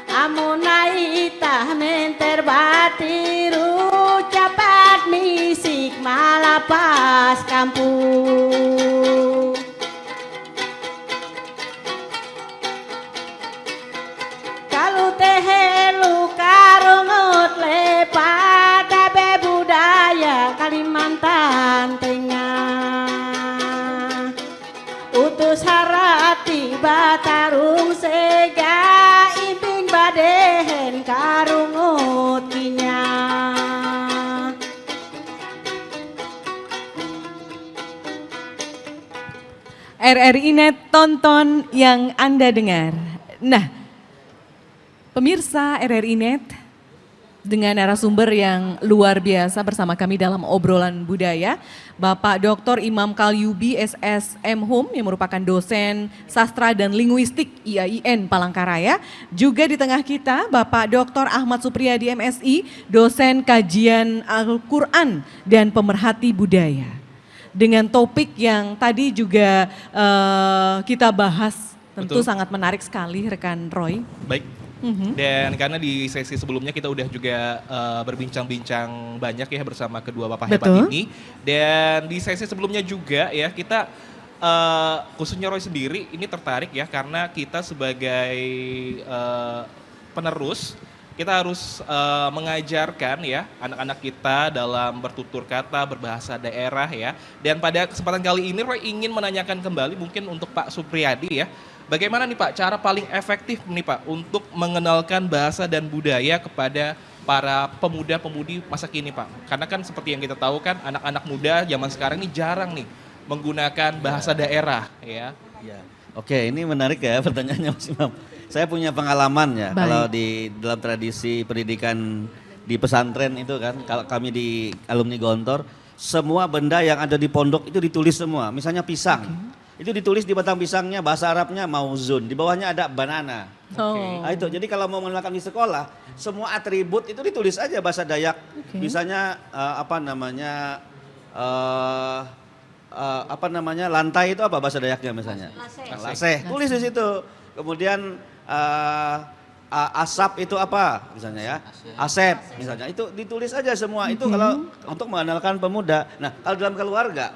amunai tah menter batiru cepat misik malapas kampung kalau tehelu karungut lepat abe budaya Kalimantan Tengah utus harati batarung sega imping badehen karungut kinya RRI Net tonton yang Anda dengar. Nah, pemirsa RRI Net dengan narasumber yang luar biasa bersama kami dalam obrolan budaya, Bapak Dr. Imam Kalyubi SSM Hum yang merupakan dosen sastra dan linguistik IAIN Palangkaraya. Juga di tengah kita Bapak Dr. Ahmad Supriyadi MSI, dosen kajian Al-Quran dan pemerhati budaya. Dengan topik yang tadi juga kita bahas, tentu Betul. sangat menarik sekali rekan Roy. Baik. Dan karena di sesi sebelumnya kita udah juga berbincang-bincang banyak ya bersama kedua bapak hebat Betul. ini. Dan di sesi sebelumnya juga ya kita khususnya Roy sendiri ini tertarik ya karena kita sebagai penerus kita harus mengajarkan ya anak-anak kita dalam bertutur kata, berbahasa daerah ya. Dan pada kesempatan kali ini Roy ingin menanyakan kembali mungkin untuk Pak Supriyadi ya. Bagaimana nih Pak cara paling efektif nih Pak untuk mengenalkan bahasa dan budaya kepada para pemuda-pemudi masa kini Pak? Karena kan seperti yang kita tahu kan anak-anak muda zaman sekarang ini jarang nih menggunakan bahasa daerah ya. Ya. Oke, ini menarik ya pertanyaannya Mas Imam. Saya punya pengalaman ya Baik. kalau di dalam tradisi pendidikan di pesantren itu kan, kalau kami di alumni Gontor, semua benda yang ada di pondok itu ditulis semua. Misalnya pisang, itu ditulis di batang pisangnya bahasa Arabnya mauzun, di bawahnya ada banana. Oh. Nah, itu jadi kalau mau mengenalkan di sekolah, semua atribut itu ditulis aja bahasa Dayak. Oke. Misalnya lantai itu apa bahasa Dayaknya misalnya? Laseh. Tulis di situ. Kemudian asap itu apa misalnya ya? Asep misalnya. Itu ditulis aja semua. Itu kalau untuk mengenalkan pemuda. Nah, kalau dalam keluarga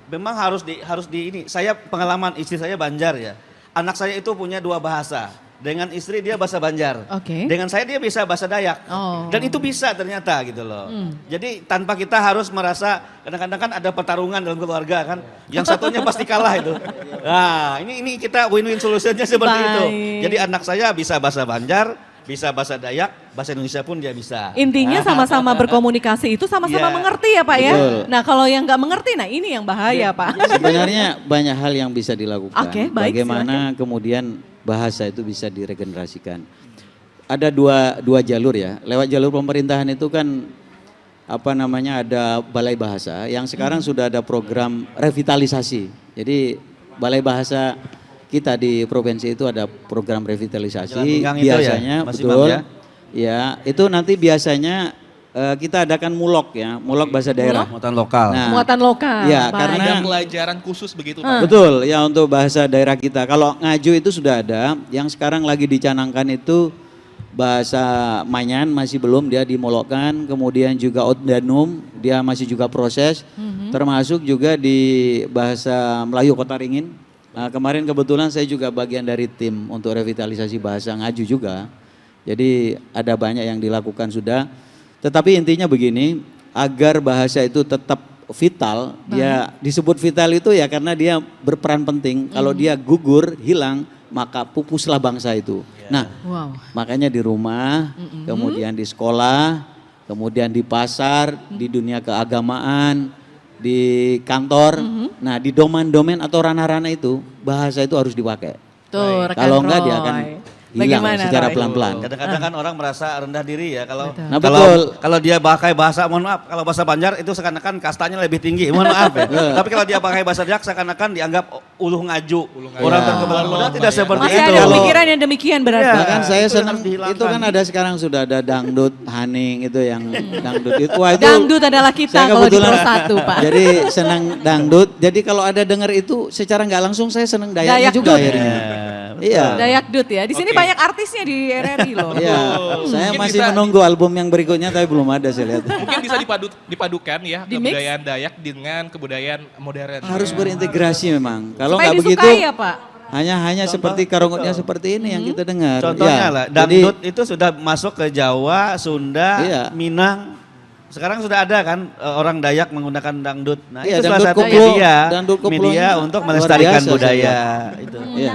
memang harus di ini. Saya pengalaman istri saya Banjar ya. Anak saya itu punya 2 bahasa. Dengan istri dia bahasa Banjar. Oke. Dengan saya dia bisa bahasa Dayak. Oh. Dan itu bisa ternyata gitu loh. Jadi tanpa kita harus merasa kadang-kadang kan ada pertarungan dalam keluarga kan. Yang satunya pasti kalah itu. Nah, ini kita win-win solutionnya seperti itu. Baik. Jadi anak saya bisa bahasa Banjar, bisa bahasa Dayak, bahasa Indonesia pun dia bisa. Intinya sama-sama berkomunikasi itu sama-sama Iya. mengerti ya Pak ya. Betul. Nah kalau yang nggak mengerti, nah ini yang bahaya Pak. Sebenarnya banyak hal yang bisa dilakukan. Oke, baik, Bagaimana kemudian bahasa itu bisa diregenerasikan. Ada dua jalur ya. Lewat jalur pemerintahan itu kan ada balai bahasa yang sekarang sudah ada program revitalisasi. Jadi balai bahasa kita di provinsi itu ada program Jalan revitalisasi Pinggang itu ya, biasanya Mas betul. Imam ya? Ya, itu nanti biasanya kita adakan mulok ya, mulok bahasa daerah. Muatan lokal. Nah, Muatan lokal. ya, Baik. karena- Ada pelajaran khusus begitu Pak? betul, ya untuk bahasa daerah kita. Kalau Ngaju itu sudah ada, yang sekarang lagi dicanangkan itu bahasa Manyan masih belum, dia dimolokkan. Kemudian juga Oddanum, dia masih juga proses. Termasuk juga di bahasa Melayu Kota Ringin, Nah, kemarin kebetulan saya juga bagian dari tim untuk revitalisasi bahasa Ngaju juga. Jadi ada banyak yang dilakukan sudah. Tetapi intinya begini, agar bahasa itu tetap vital, dia disebut vital itu ya karena dia berperan penting. Kalau dia gugur, hilang, maka pupuslah bangsa itu. Nah, Wow. makanya di rumah, kemudian di sekolah, kemudian di pasar, di dunia keagamaan, di kantor. Nah, di domain-domain atau ranah-ranah itu bahasa itu harus dipakai. Tuh, rekan Kalau enggak dia Roy. akan hilang Bagaimana, secara Roy? pelan-pelan. Kadang-kadang kan orang merasa rendah diri ya kalau Betul. Nah, kalau betul. kalau dia pakai bahasa, mohon maaf, kalau bahasa Banjar itu seakan-akan kastanya lebih tinggi, mohon maaf ya. Tapi kalau dia pakai bahasa Dayak seakan-akan dianggap uluh ngaju, orang Ya. terkebelah. Padahal tidak seperti Masih itu. ada pemikiran yang demikian berarti. Iya. Bahkan saya itu senang harus dihilangkan. itu kan ada sekarang sudah ada dangdut Haning itu yang dangdut itu. Wah, itu Dangdut adalah kita saya kalau di kebetulan- Pro 1, Pak. Jadi senang dangdut. Jadi kalau ada dengar itu secara nggak langsung saya senang dayaknya Dayak juga dut. akhirnya. betul. Iya. Dayak Dut ya. Di sini Oke. banyak artisnya di RRI loh. Iya. Saya Mungkin masih bisa- menunggu album yang berikutnya tapi belum ada saya lihat. Mungkin bisa dipadukan ya Di mix? kebudayaan Dayak dengan kebudayaan modern. Harus berintegrasi memang. Kalau Supaya nggak begitu disukai ya Pak. hanya seperti karongotnya seperti ini yang kita dengar. Contohnya Ya, lah, jadi- dangdut itu sudah masuk ke Jawa, Sunda, Iya. Minang. Sekarang sudah ada kan orang Dayak menggunakan dangdut. Nah, Iya, itu salah dangdut satu koplo, media, dangdut koplo media ini untuk luar melestarikan biasa, budaya itu. Iya.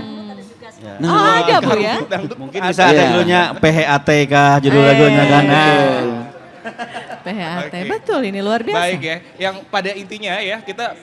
Nah, Oh ada Bu ya. Mungkin bisa ada Iya. judulnya PHAT kah judul lagunya kan. Nah, PHAT. Oke. Betul ini luar biasa. Baik ya, yang pada intinya ya kita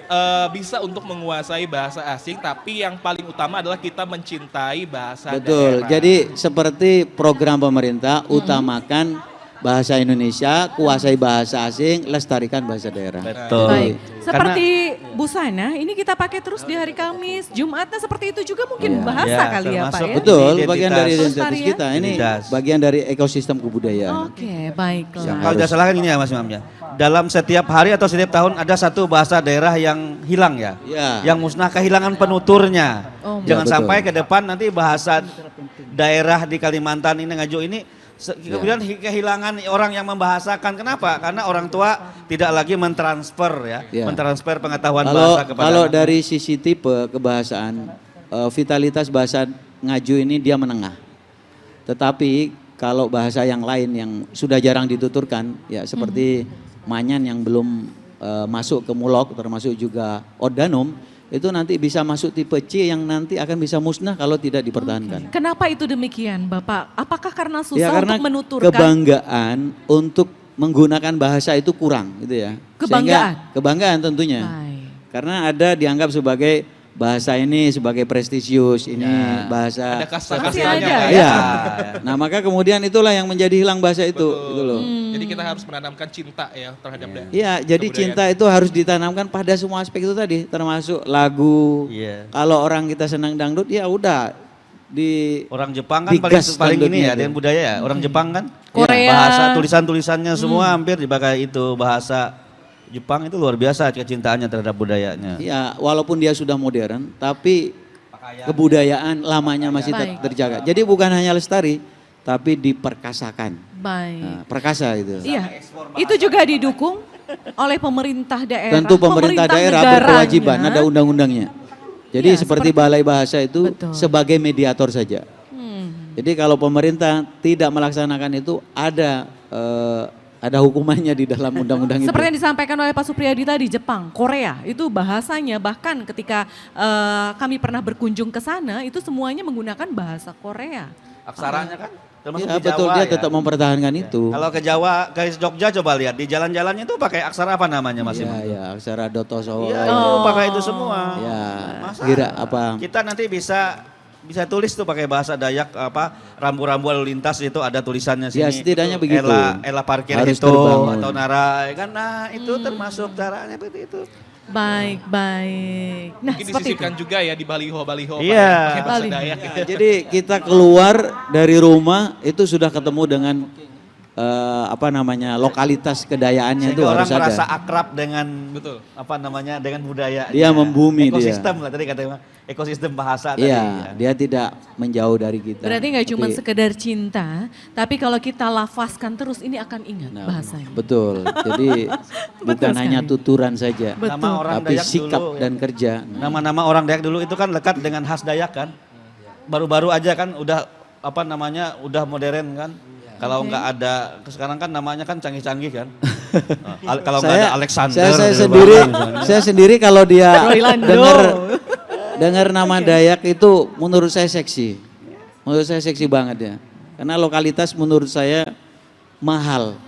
bisa untuk menguasai bahasa asing, tapi yang paling utama adalah kita mencintai bahasa betul. daerah. Jadi seperti program pemerintah utamakan bahasa Indonesia, kuasai bahasa asing, lestarikan bahasa daerah. betul. Baik. Karena- Seperti busana ini kita pakai terus di hari Kamis, Jumatnya seperti itu juga mungkin Iya. bahasa Ya, kali ya Pak termasuk ya. Betul, Identitas. bagian dari identitas Pelestarian. kita. Ini Identitas. bagian dari ekosistem kebudayaan. Oke, baiklah. Kalau tidak salah kan ini ya Mas Imam ya. Dalam setiap hari atau setiap tahun ada satu bahasa daerah yang hilang ya. Ya. Yang musnah kehilangan penuturnya. Oh, Jangan ya, betul. sampai ke depan nanti bahasa daerah di Kalimantan ini Ngaju ini kemudian kehilangan orang yang membahasakan. Kenapa? Karena orang tua tidak lagi mentransfer ya, Ya. mentransfer pengetahuan Kalau bahasa kepada kalau anak. dari sisi tipe kebahasaan, vitalitas bahasa Ngaju ini dia menengah. Tetapi kalau bahasa yang lain yang sudah jarang dituturkan, ya seperti Manyan yang belum masuk ke Mulok, termasuk juga Odanum, itu nanti bisa masuk tipe C yang nanti akan bisa musnah kalau tidak dipertahankan. Kenapa itu demikian Bapak? Apakah karena susah Ya karena untuk menuturkan? kebanggaan untuk menggunakan bahasa itu kurang gitu ya. Kebanggaan? Sehingga kebanggaan tentunya. Baik. Karena ada dianggap sebagai bahasa ini sebagai prestisius, ini bahasa Ada kasta-kastanya Masih ada kan? ya? Iya. Nah, maka kemudian itulah yang menjadi hilang bahasa itu gitu loh. Jadi kita harus menanamkan cinta ya terhadap daerah. Iya, jadi Kebudayaan. cinta itu harus ditanamkan pada semua aspek itu tadi, termasuk lagu. Iya. Kalau orang kita senang dangdut ya udah di Orang Jepang kan digas paling ini dangdutnya ya, itu. dengan budaya ya. Orang Jepang kan Korea. bahasa tulisan-tulisannya semua hampir dipakai itu bahasa Jepang itu luar biasa kecintaannya terhadap budayanya. Ya, walaupun dia sudah modern, tapi kebudayaan lamanya masih Baik. terjaga. Jadi bukan hanya lestari, tapi diperkasakan. Baik. Nah, perkasa itu. Iya. Itu juga didukung oleh pemerintah daerah. Tentu pemerintah daerah negaranya. berkewajiban, ada undang-undangnya. Jadi Ya, seperti balai bahasa itu Betul. sebagai mediator saja. Hmm. Jadi kalau pemerintah tidak melaksanakan itu ada hukumannya di dalam undang-undang itu. Seperti yang disampaikan oleh Pak Supriyadi tadi, Jepang, Korea, itu bahasanya bahkan ketika kami pernah berkunjung ke sana, itu semuanya menggunakan bahasa Korea. Aksaranya kan termasuk Ya, di betul Jawa dia ya. tetap mempertahankan itu. Kalau ke Jawa, ke Jogja coba lihat di jalan-jalannya itu pakai aksara apa namanya Mas Ya, Imam? ya, aksara Dotoso. Iya, Ya, itu pakai itu semua. Masa? kira apa? Kita nanti bisa tulis tuh pakai bahasa Dayak apa rambu-rambu lalu lintas itu ada tulisannya sini. Ya, setidaknya begitu. Ela parkir Harus itu terbangun. atau nara kan nah itu termasuk caranya seperti itu. Baik, baik. Nah, Mungkin seperti itu. disisipkan juga ya di baliho-baliho Pak, Iya. ya, pakai bahasa Baliho. Dayak gitu. Jadi kita keluar dari rumah itu sudah ketemu dengan lokalitas kedayaannya itu Sehingga orang harus ada. merasa akrab dengan Betul. dengan budaya. Dia membumi ekosistem lah tadi katanya, ekosistem bahasa tadi. Iya, dia tidak menjauh dari kita. Berarti nggak cuma Tapi- sekedar cinta, tapi kalau kita lafazkan terus ini akan ingat Nah, bahasanya. Betul. Jadi bukan hanya sekali. tuturan saja, Betul. Nama orang tapi Dayak sikap dulu, dan ya. kerja. Nama-nama orang Dayak dulu itu kan lekat dengan khas Dayak kan. Baru-baru aja kan udah udah modern kan. Kalau nggak ada, sekarang kan namanya kan canggih-canggih kan. Kalau nggak ada Alexander. Saya sendiri kalau dia Roylando. dengar nama Dayak itu menurut saya seksi. Menurut saya seksi banget ya. Karena lokalitas menurut saya mahal.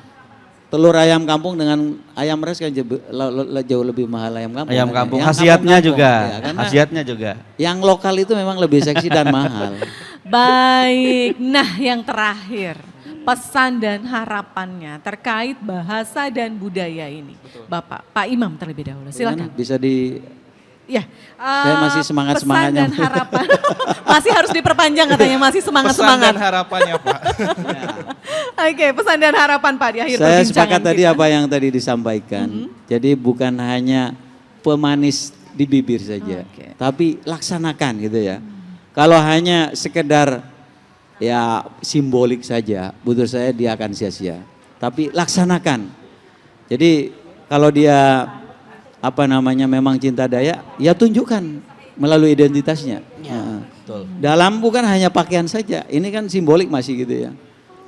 Telur ayam kampung dengan ayam res kan jauh lebih mahal ayam kampung. Ayam kan ya. kampung, Yang khasiatnya kampung-kampung, juga. ya, karena Khasiatnya juga. yang lokal itu memang lebih seksi dan mahal. Baik, nah yang terakhir pesan dan harapannya terkait bahasa dan budaya ini. Bapak, Pak Imam terlebih dahulu, silakan. Bisa di Ya, Saya masih semangat-semangatnya. Pesan dan harapan, masih harus diperpanjang katanya, masih Pesan semangat-semangat. dan harapannya Pak. Oke, pesan dan harapan Pak di akhir Saya perbincangan sepakat tadi kita. apa yang tadi disampaikan. Jadi bukan hanya pemanis di bibir saja, Oke. tapi laksanakan gitu ya. Kalau hanya sekedar ya simbolik saja, menurut saya dia akan sia-sia. Tapi laksanakan. Jadi kalau dia memang cinta Dayak, ya tunjukkan melalui identitasnya. Betul. Dalam bukan hanya pakaian saja, ini kan simbolik masih gitu ya.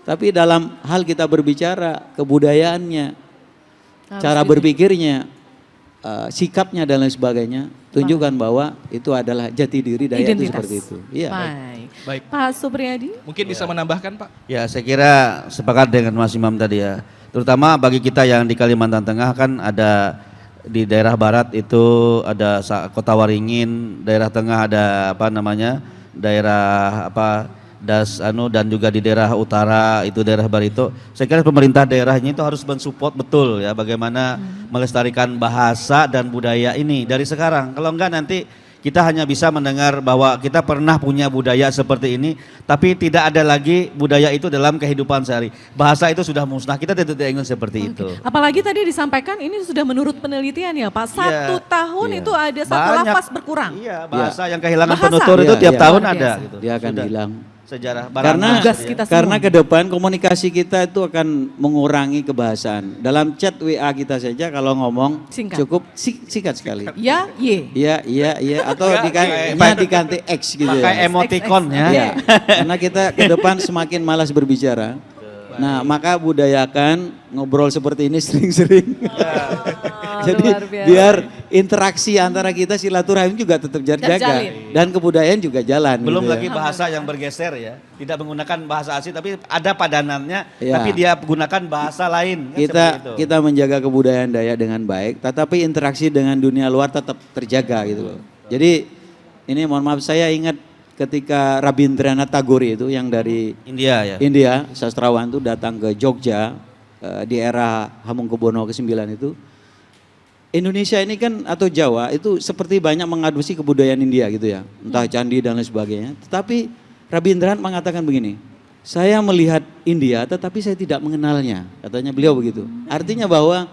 Tapi dalam hal kita berbicara, kebudayaannya, cara berpikirnya, sikapnya dan lain sebagainya, tunjukkan bahwa itu adalah jati diri Dayak itu Identitas. seperti itu. Iya. Baik. Baik. Pak Supriyadi? Mungkin bisa menambahkan Pak? Ya saya kira sepakat dengan Mas Imam tadi ya. Terutama bagi kita yang di Kalimantan Tengah kan ada di daerah barat itu ada Kota Waringin, daerah tengah ada daerah dan juga di daerah utara itu daerah Barito. Saya kira pemerintah daerahnya itu harus mensupport betul ya bagaimana melestarikan bahasa dan budaya ini dari sekarang. Kalau enggak nanti kita hanya bisa mendengar bahwa kita pernah punya budaya seperti ini, tapi tidak ada lagi budaya itu dalam kehidupan sehari. Bahasa itu sudah musnah, kita tidak ingin seperti itu. Apalagi tadi disampaikan ini sudah menurut penelitian ya Pak, 1 tahun Iya. itu ada satu Banyak. lafaz berkurang. Iya, bahasa yang kehilangan Bahasa. penutur itu Iya, tiap iya. tahun Luar ada. biasa. Gitu. Dia akan Sudah. hilang. Sejarah Karena Tugas kita semua. karena ke depan komunikasi kita itu akan mengurangi kebahasaan. Dalam chat WA kita saja kalau ngomong Singkat. cukup singkat sekali. Ya, ye. Iya atau diganti X gitu pakai ya. emoticon ya. Iya, karena kita ke depan semakin malas berbicara. Nah, maka budayakan ngobrol seperti ini sering-sering. Jadi luar biasa. biar interaksi antara kita silaturahim juga tetap terjaga Terjalin. dan kebudayaan juga jalan. Belum gitu ya. lagi bahasa yang bergeser ya, tidak menggunakan bahasa asli tapi ada padanannya, Iya. tapi dia gunakan bahasa lain. Kan kita seperti itu. kita menjaga kebudayaan Dayak dengan baik, tetapi interaksi dengan dunia luar tetap terjaga gitu loh. Jadi ini mohon maaf saya ingat ketika Rabindranath Tagore itu yang dari India ya. India, sastrawan itu datang ke Jogja di era Hamengkubuwono ke-9 itu. Indonesia ini kan atau Jawa itu seperti banyak mengadopsi kebudayaan India gitu ya. Entah candi dan lain sebagainya. Tetapi Rabindranath mengatakan begini, saya melihat India tetapi saya tidak mengenalnya. Katanya beliau begitu. Artinya bahwa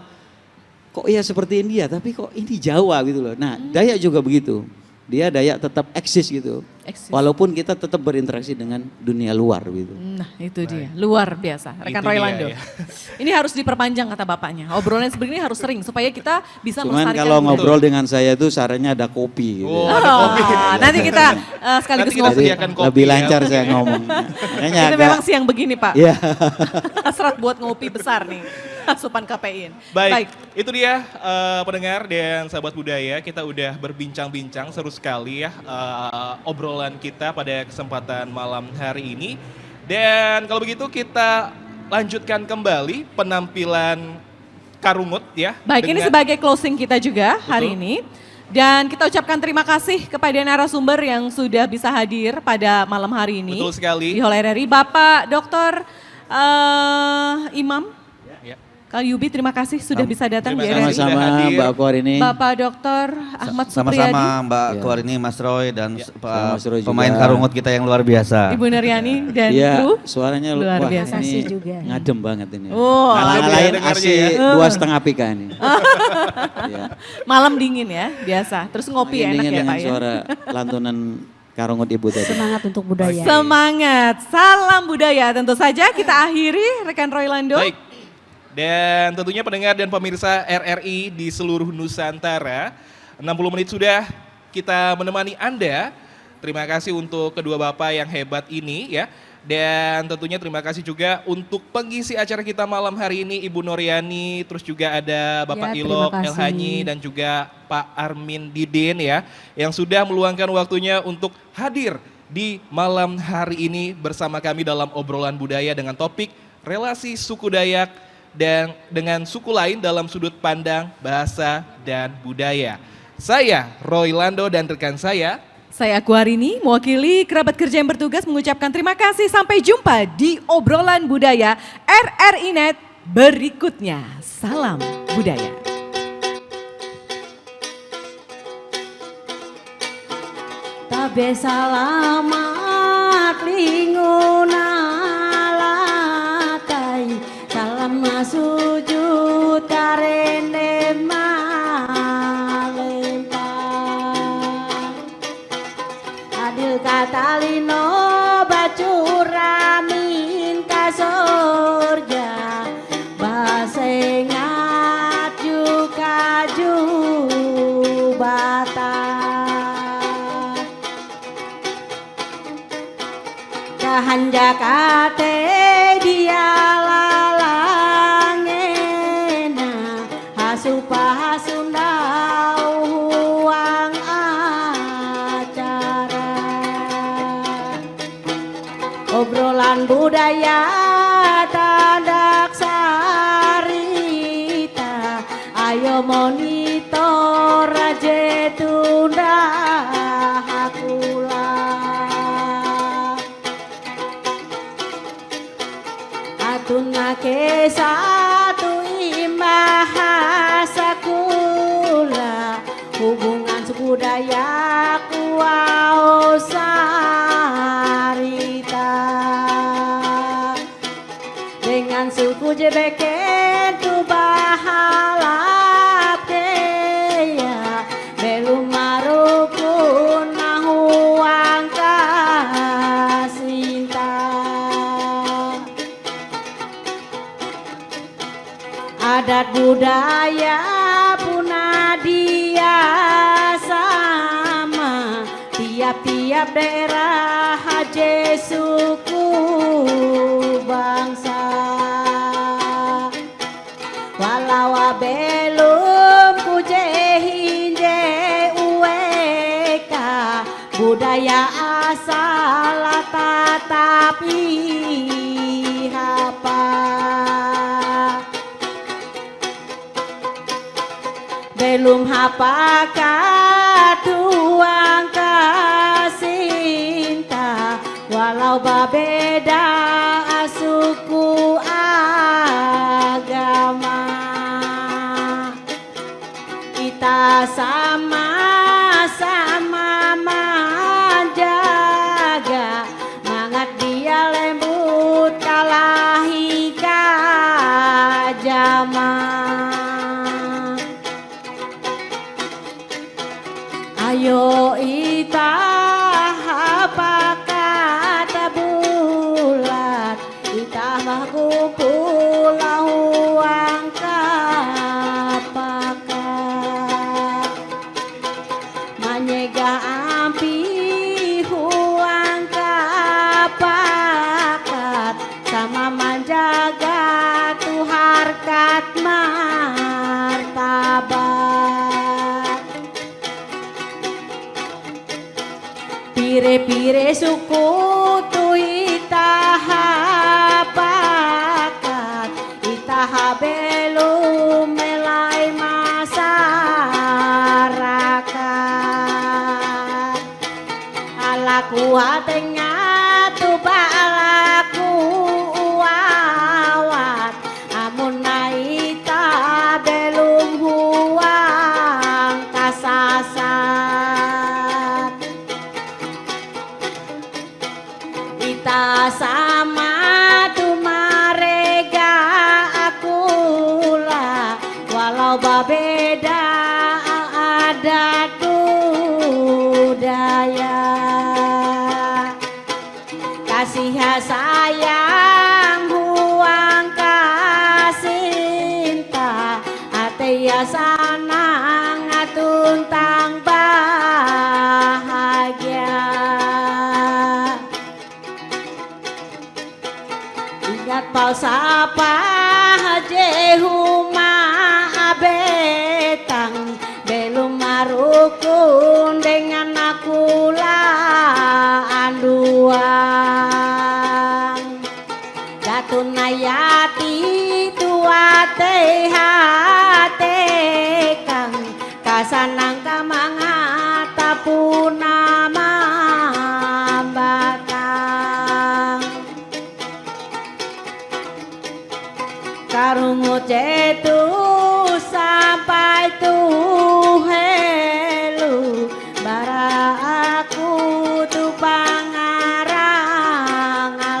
kok ya seperti India tapi kok ini Jawa gitu loh. Nah Dayak juga begitu. Dia Dayak tetap eksis gitu. Eksis. Walaupun kita tetap berinteraksi dengan dunia luar gitu. Nah itu dia, luar biasa. Rekan Itu dia, Roylando. ya. Ini harus diperpanjang kata bapaknya. Obrolan seperti ini harus sering supaya kita bisa Cuman melestarikan kalau budaya. ngobrol dengan saya itu sarannya ada kopi gitu. Oh, ya. ada kopi. Nanti kita sekaligus Nanti kita ngopi. Jadi sediakan kopi lebih ya. lancar saya ngomong. Makanya Itu memang siang begini Pak. Iya. Hasrat buat ngopi besar nih. Asupan kafein. Baik, itu dia pendengar dan sahabat budaya, kita udah berbincang-bincang seru sekali ya obrolan kita pada kesempatan malam hari ini. Dan kalau begitu kita lanjutkan kembali penampilan Karungut ya. Baik, ini dengan- sebagai closing kita juga hari ini. Dan kita ucapkan terima kasih kepada narasumber yang sudah bisa hadir pada malam hari ini. Betul sekali. Di Hall RRI, Bapak Dr. Imam Ya. Kang Yubi terima kasih sudah bisa datang di terima RRI. kasih. Sama-sama sudah hadir. Mbak Kuar ini. Bapak Dr. Ahmad Supriyadi, Sama-sama Mbak Iya. Kuarini, Mas Roy dan Sama Mas Roy pemain juga. karungut kita yang luar biasa. Ibu Naryani dan Iya, kru. suaranya Luar wah, biasa. ini Kasih juga. ngadem banget ini. Oh, Ngalah-ngalahin dengarnya AC ya. 2,5 PK ini. Iya. malam dingin ya, biasa. Terus ngopi Makin enak dingin ya dengan Pak ya. suara lantunan karungut ibu tadi. Semangat untuk budaya. Semangat, salam budaya. Tentu saja kita akhiri rekan Roy Lando. Baik. Dan tentunya pendengar dan pemirsa RRI di seluruh Nusantara, 60 menit sudah kita menemani Anda. Terima kasih untuk kedua bapak yang hebat ini ya. Dan tentunya terima kasih juga untuk pengisi acara kita malam hari ini Ibu Noryani, terus juga ada Bapak Ya, Ilok terima kasih. Elhanyi dan juga Pak Armin Didin ya, yang sudah meluangkan waktunya untuk hadir di malam hari ini bersama kami dalam obrolan budaya dengan topik relasi suku Dayak dan dengan suku lain dalam sudut pandang bahasa dan budaya. Saya Roy Lando dan rekan saya. Saya Kuarini, mewakili kerabat kerja yang bertugas mengucapkan terima kasih. Sampai jumpa di obrolan budaya RRI Net berikutnya. Salam budaya. Tabe salamat linguna latai salam sujud karene malempang adil katalino bacuramin kasorja basengat juga jubatan kahanjakate dia lalangena hasupa hasundau huang acara obrolan budaya tandak sarita ayo monitor aja tunda hakula atunake satu imahasa kula hubungan suku Dayak kuau sarita dengan suku Jebeken tu bahalap ya belum marukun nahuang kasinta adat budaya punah dia sama tiap-tiap daerah haje suku bangsa walau belum kuje hinje ueka budaya asal tetapi hapa belum hapakah tuang kasinta walau babeda suku agama kita sama-sama menjaga mangat dia lembut kalahi zaman ayo ita apa kata bulat ita makumpul uang kapakat manyega ampi huang kapakat sama menjaga tu harkat martabat pire-pire suku tu itahapakat itahabelu melai masyarakat alaku hatengah tu balaku awat amun nai Gat pausapa jehuma abetang belum marukun dengan akula anduang datun ayati tuate hate kang kasanang kamangata punama batang karungu cetu sampai tuh helu bara aku tu pangarang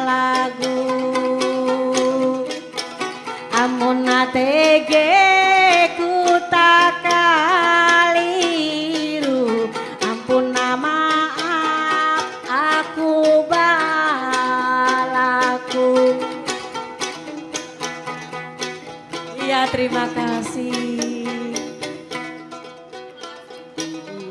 lagu amun atege ku tak kaliru ampun maaf aku balaku. Ya terima kasih.